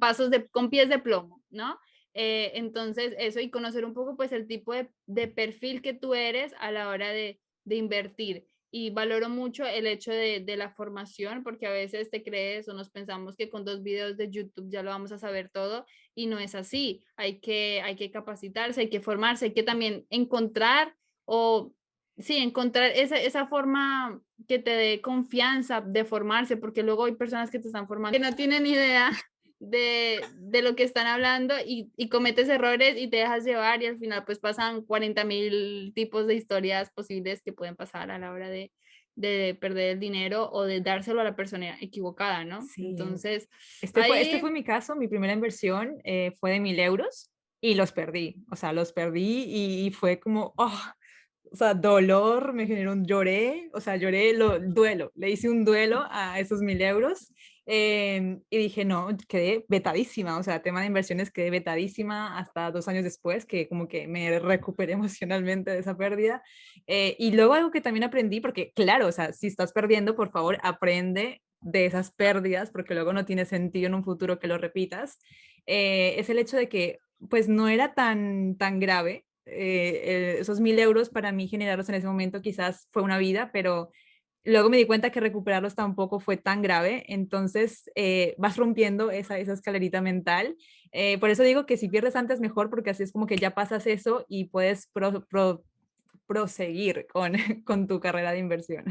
con pies de plomo, ¿no? Entonces, eso y conocer un poco pues el tipo de perfil que tú eres a la hora de invertir. Y valoro mucho el hecho de la formación, porque a veces te crees o nos pensamos que con 2 videos de YouTube ya lo vamos a saber todo y no es así. Hay que capacitarse, hay que formarse, hay que también encontrar o sí, encontrar esa forma que te dé confianza de formarse, porque luego hay personas que te están formando que no tienen idea de lo que están hablando y cometes errores y te dejas llevar y al final pues pasan 40.000 tipos de historias posibles que pueden pasar a la hora de perder el dinero o de dárselo a la persona equivocada, ¿no? Sí. Entonces, Este fue mi caso, mi primera inversión fue de 1000 euros. y los perdí, o sea, los perdí y fue como, o sea, dolor, me generó lloré, o sea, lloré, duelo, le hice un duelo a esos 1.000 euros y dije, no, quedé vetadísima, o sea, tema de inversiones quedé vetadísima hasta 2 años después, que como que me recuperé emocionalmente de esa pérdida. Y luego algo que también aprendí, porque claro, o sea, si estás perdiendo, por favor, aprende de esas pérdidas, porque luego no tiene sentido en un futuro que lo repitas, es el hecho de que pues no era tan grave. Esos 1.000 euros para mí generarlos en ese momento quizás fue una vida, pero luego me di cuenta que recuperarlos tampoco fue tan grave, entonces vas rompiendo esa escalerita mental. Por eso digo que si pierdes antes mejor, porque así es como que ya pasas eso y puedes proseguir con, con tu carrera de inversión.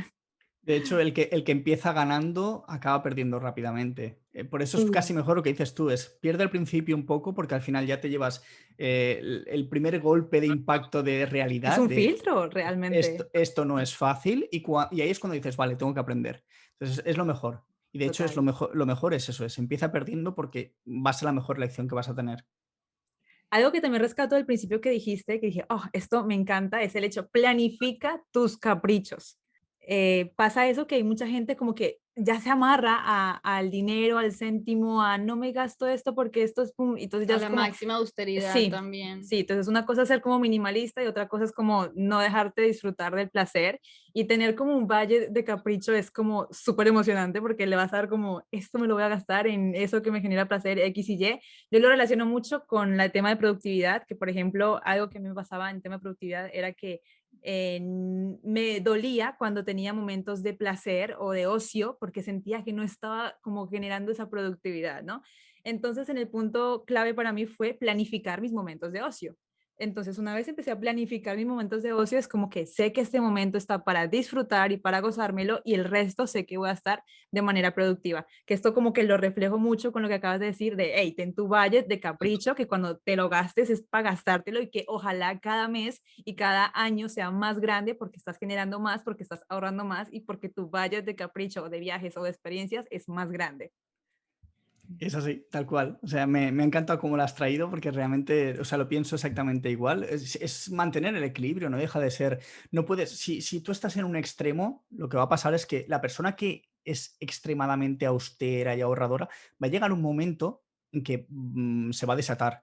De hecho, el que empieza ganando acaba perdiendo rápidamente. Por eso es casi mejor lo que dices tú, es pierde al principio un poco porque al final ya te llevas el primer golpe de impacto de Es realidad, un de filtro realmente. esto no es fácil y ahí es cuando dices, vale, tengo que aprender. Entonces es lo mejor. Y de hecho es Total. lo mejor es eso, es empieza perdiendo porque va a ser la mejor lección que vas a tener. Algo que también rescato del principio que dijiste, que dije, esto me encanta, es el hecho, planifica tus caprichos. Pasa eso que hay mucha gente como que ya se amarra al dinero, al céntimo, a no me gasto esto porque esto es, pum, y entonces ya A es la como, máxima austeridad sí, también. sí, entonces una cosa es ser como minimalista y otra cosa es como no dejarte disfrutar del placer y tener como un valle de capricho es como súper emocionante porque le vas a dar como, esto me lo voy a gastar en eso que me genera placer X y Y. Yo lo relaciono mucho con el tema de productividad, que por ejemplo, algo que me pasaba en tema de productividad era que me dolía cuando tenía momentos de placer o de ocio porque sentía que no estaba como generando esa productividad, ¿no? Entonces, en el punto clave para mí fue planificar mis momentos de ocio. Entonces, una vez empecé a planificar mis momentos de ocio, es como que sé que este momento está para disfrutar y para gozármelo y el resto sé que voy a estar de manera productiva. Que esto como que lo reflejo mucho con lo que acabas de decir de, hey, ten tu budget de capricho, que cuando te lo gastes es para gastártelo y que ojalá cada mes y cada año sea más grande porque estás generando más, porque estás ahorrando más y porque tu budget de capricho o de viajes o de experiencias es más grande. Es así, tal cual. O sea, me ha encantado cómo lo has traído porque realmente, o sea, lo pienso exactamente igual. Es mantener el equilibrio, no deja de ser, no puedes, si tú estás en un extremo, lo que va a pasar es que la persona que es extremadamente austera y ahorradora va a llegar un momento en que se va a desatar.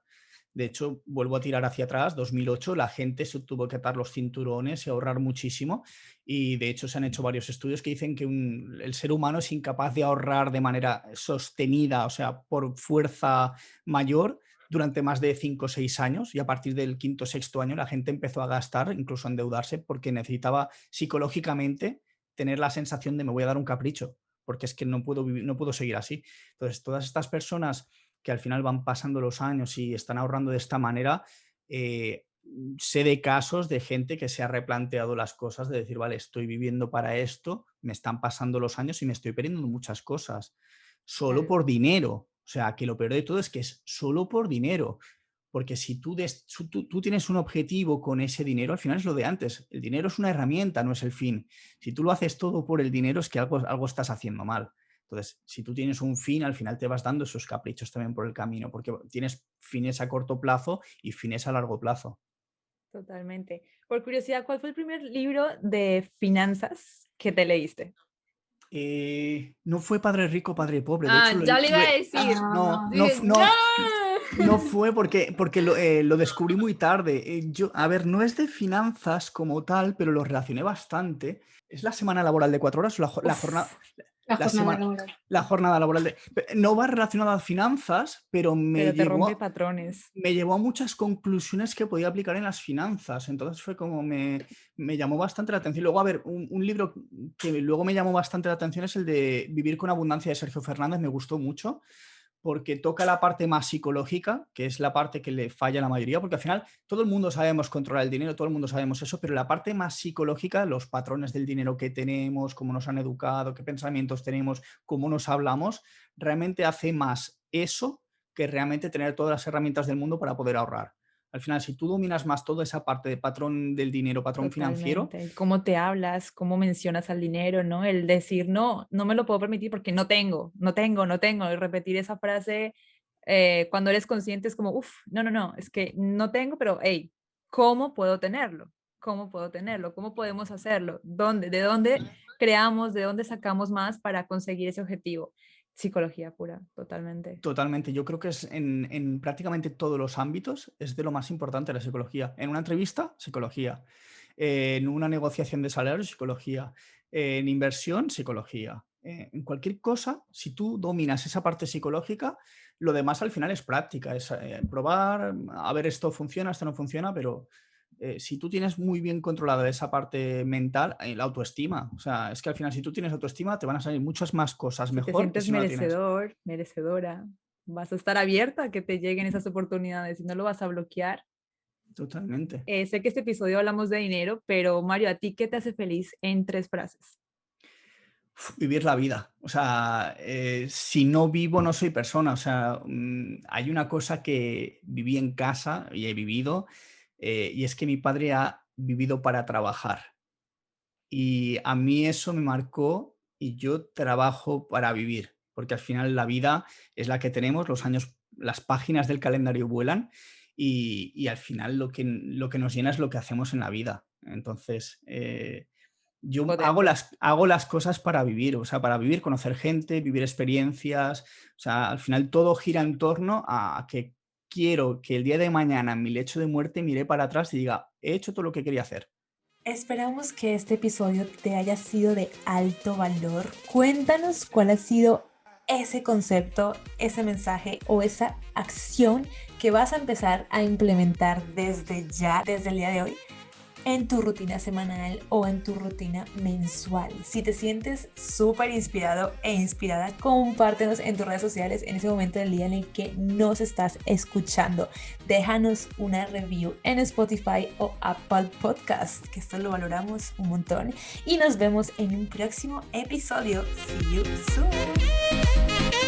De hecho, vuelvo a tirar hacia atrás, 2008, la gente se tuvo que atar los cinturones y ahorrar muchísimo. Y de hecho se han hecho varios estudios que dicen que el ser humano es incapaz de ahorrar de manera sostenida, o sea, por fuerza mayor, durante más de 5 o 6 años. Y a partir del quinto o sexto año la gente empezó a gastar, incluso a endeudarse, porque necesitaba psicológicamente tener la sensación de me voy a dar un capricho, porque es que no puedo vivir, no puedo seguir así. Entonces, todas estas personas que al final van pasando los años y están ahorrando de esta manera, sé de casos de gente que se ha replanteado las cosas, de decir, vale, estoy viviendo para esto, me están pasando los años y me estoy perdiendo muchas cosas, solo Claro. por dinero. O sea, que lo peor de todo es que es solo por dinero. Porque si tú tienes un objetivo con ese dinero, al final es lo de antes. El dinero es una herramienta, no es el fin. Si tú lo haces todo por el dinero, es que algo estás haciendo mal. Entonces, si tú tienes un fin, al final te vas dando esos caprichos también por el camino, porque tienes fines a corto plazo y fines a largo plazo. Totalmente. Por curiosidad, ¿cuál fue el primer libro de finanzas que te leíste? No fue Padre Rico, Padre Pobre. De hecho, Ya le iba a decir. no, Dije, ¡no! no fue porque lo descubrí muy tarde. A ver, no es de finanzas como tal, pero lo relacioné bastante. ¿Es la semana laboral de 4 horas o la jornada? Uf, La La jornada semana, laboral. la jornada laboral no va relacionada a finanzas, pero pero te rompe patrones. me llevó a muchas conclusiones que podía aplicar en las finanzas. Entonces fue como me llamó bastante la atención. Luego, a ver, un libro que luego me llamó bastante la atención es el de Vivir con Abundancia de Sergio Fernández. Me gustó mucho porque toca la parte más psicológica, que es la parte que le falla a la mayoría, porque al final todo el mundo sabemos controlar el dinero, todo el mundo sabemos eso, pero la parte más psicológica, los patrones del dinero que tenemos, cómo nos han educado, qué pensamientos tenemos, cómo nos hablamos, realmente hace más eso que realmente tener todas las herramientas del mundo para poder ahorrar. Al final, si tú dominas más toda esa parte de patrón del dinero, patrón financiero, Totalmente. Cómo te hablas, cómo mencionas al dinero, ¿no? El decir, no, no me lo puedo permitir porque no tengo, no tengo, no tengo. Y repetir esa frase Cuando eres consciente es como, no, es que no tengo, pero hey, ¿cómo puedo tenerlo? ¿Cómo puedo tenerlo? ¿Cómo podemos hacerlo? ¿De dónde creamos, de dónde sacamos más para conseguir ese objetivo? Psicología pura, totalmente. Totalmente, yo creo que es en prácticamente todos los ámbitos es de lo más importante la psicología. En una entrevista, psicología. En una negociación de salario, psicología. En inversión, psicología. En cualquier cosa, si tú dominas esa parte psicológica, lo demás al final es práctica, es probar, a ver, esto funciona, esto no funciona, pero si tú tienes muy bien controlada esa parte mental, la autoestima, o sea, es que al final si tú tienes autoestima te van a salir muchas más cosas Si te mejor que sientes si no la tienes. merecedor, merecedora, vas a estar abierta a que te lleguen esas oportunidades y no lo vas a bloquear. Totalmente. Sé que este episodio hablamos de dinero, pero Mario, ¿a ti qué te hace feliz en 3 frases? Vivir la vida. O sea, si no vivo, no soy persona. O sea, hay una cosa que viví en casa y he vivido, y es que mi padre ha vivido para trabajar. Y a mí eso me marcó y yo trabajo para vivir, porque al final la vida es la que tenemos, los años, las páginas del calendario vuelan y al final lo que nos llena es lo que hacemos en la vida. Entonces, yo Potente. hago las cosas para vivir, o sea, para vivir, conocer gente, vivir experiencias, o sea, al final todo gira en torno a que quiero que el día de mañana en mi lecho de muerte mire para atrás y diga, he hecho todo lo que quería hacer. Esperamos que este episodio te haya sido de alto valor. Cuéntanos cuál ha sido ese concepto, ese mensaje o esa acción que vas a empezar a implementar desde ya, desde el día de hoy, en tu rutina semanal o en tu rutina mensual. Si te sientes súper inspirado e inspirada, compártenos en tus redes sociales en ese momento del día en el que nos estás escuchando. Déjanos una review en Spotify o Apple Podcast, que esto lo valoramos un montón. Y nos vemos en un próximo episodio. See you soon.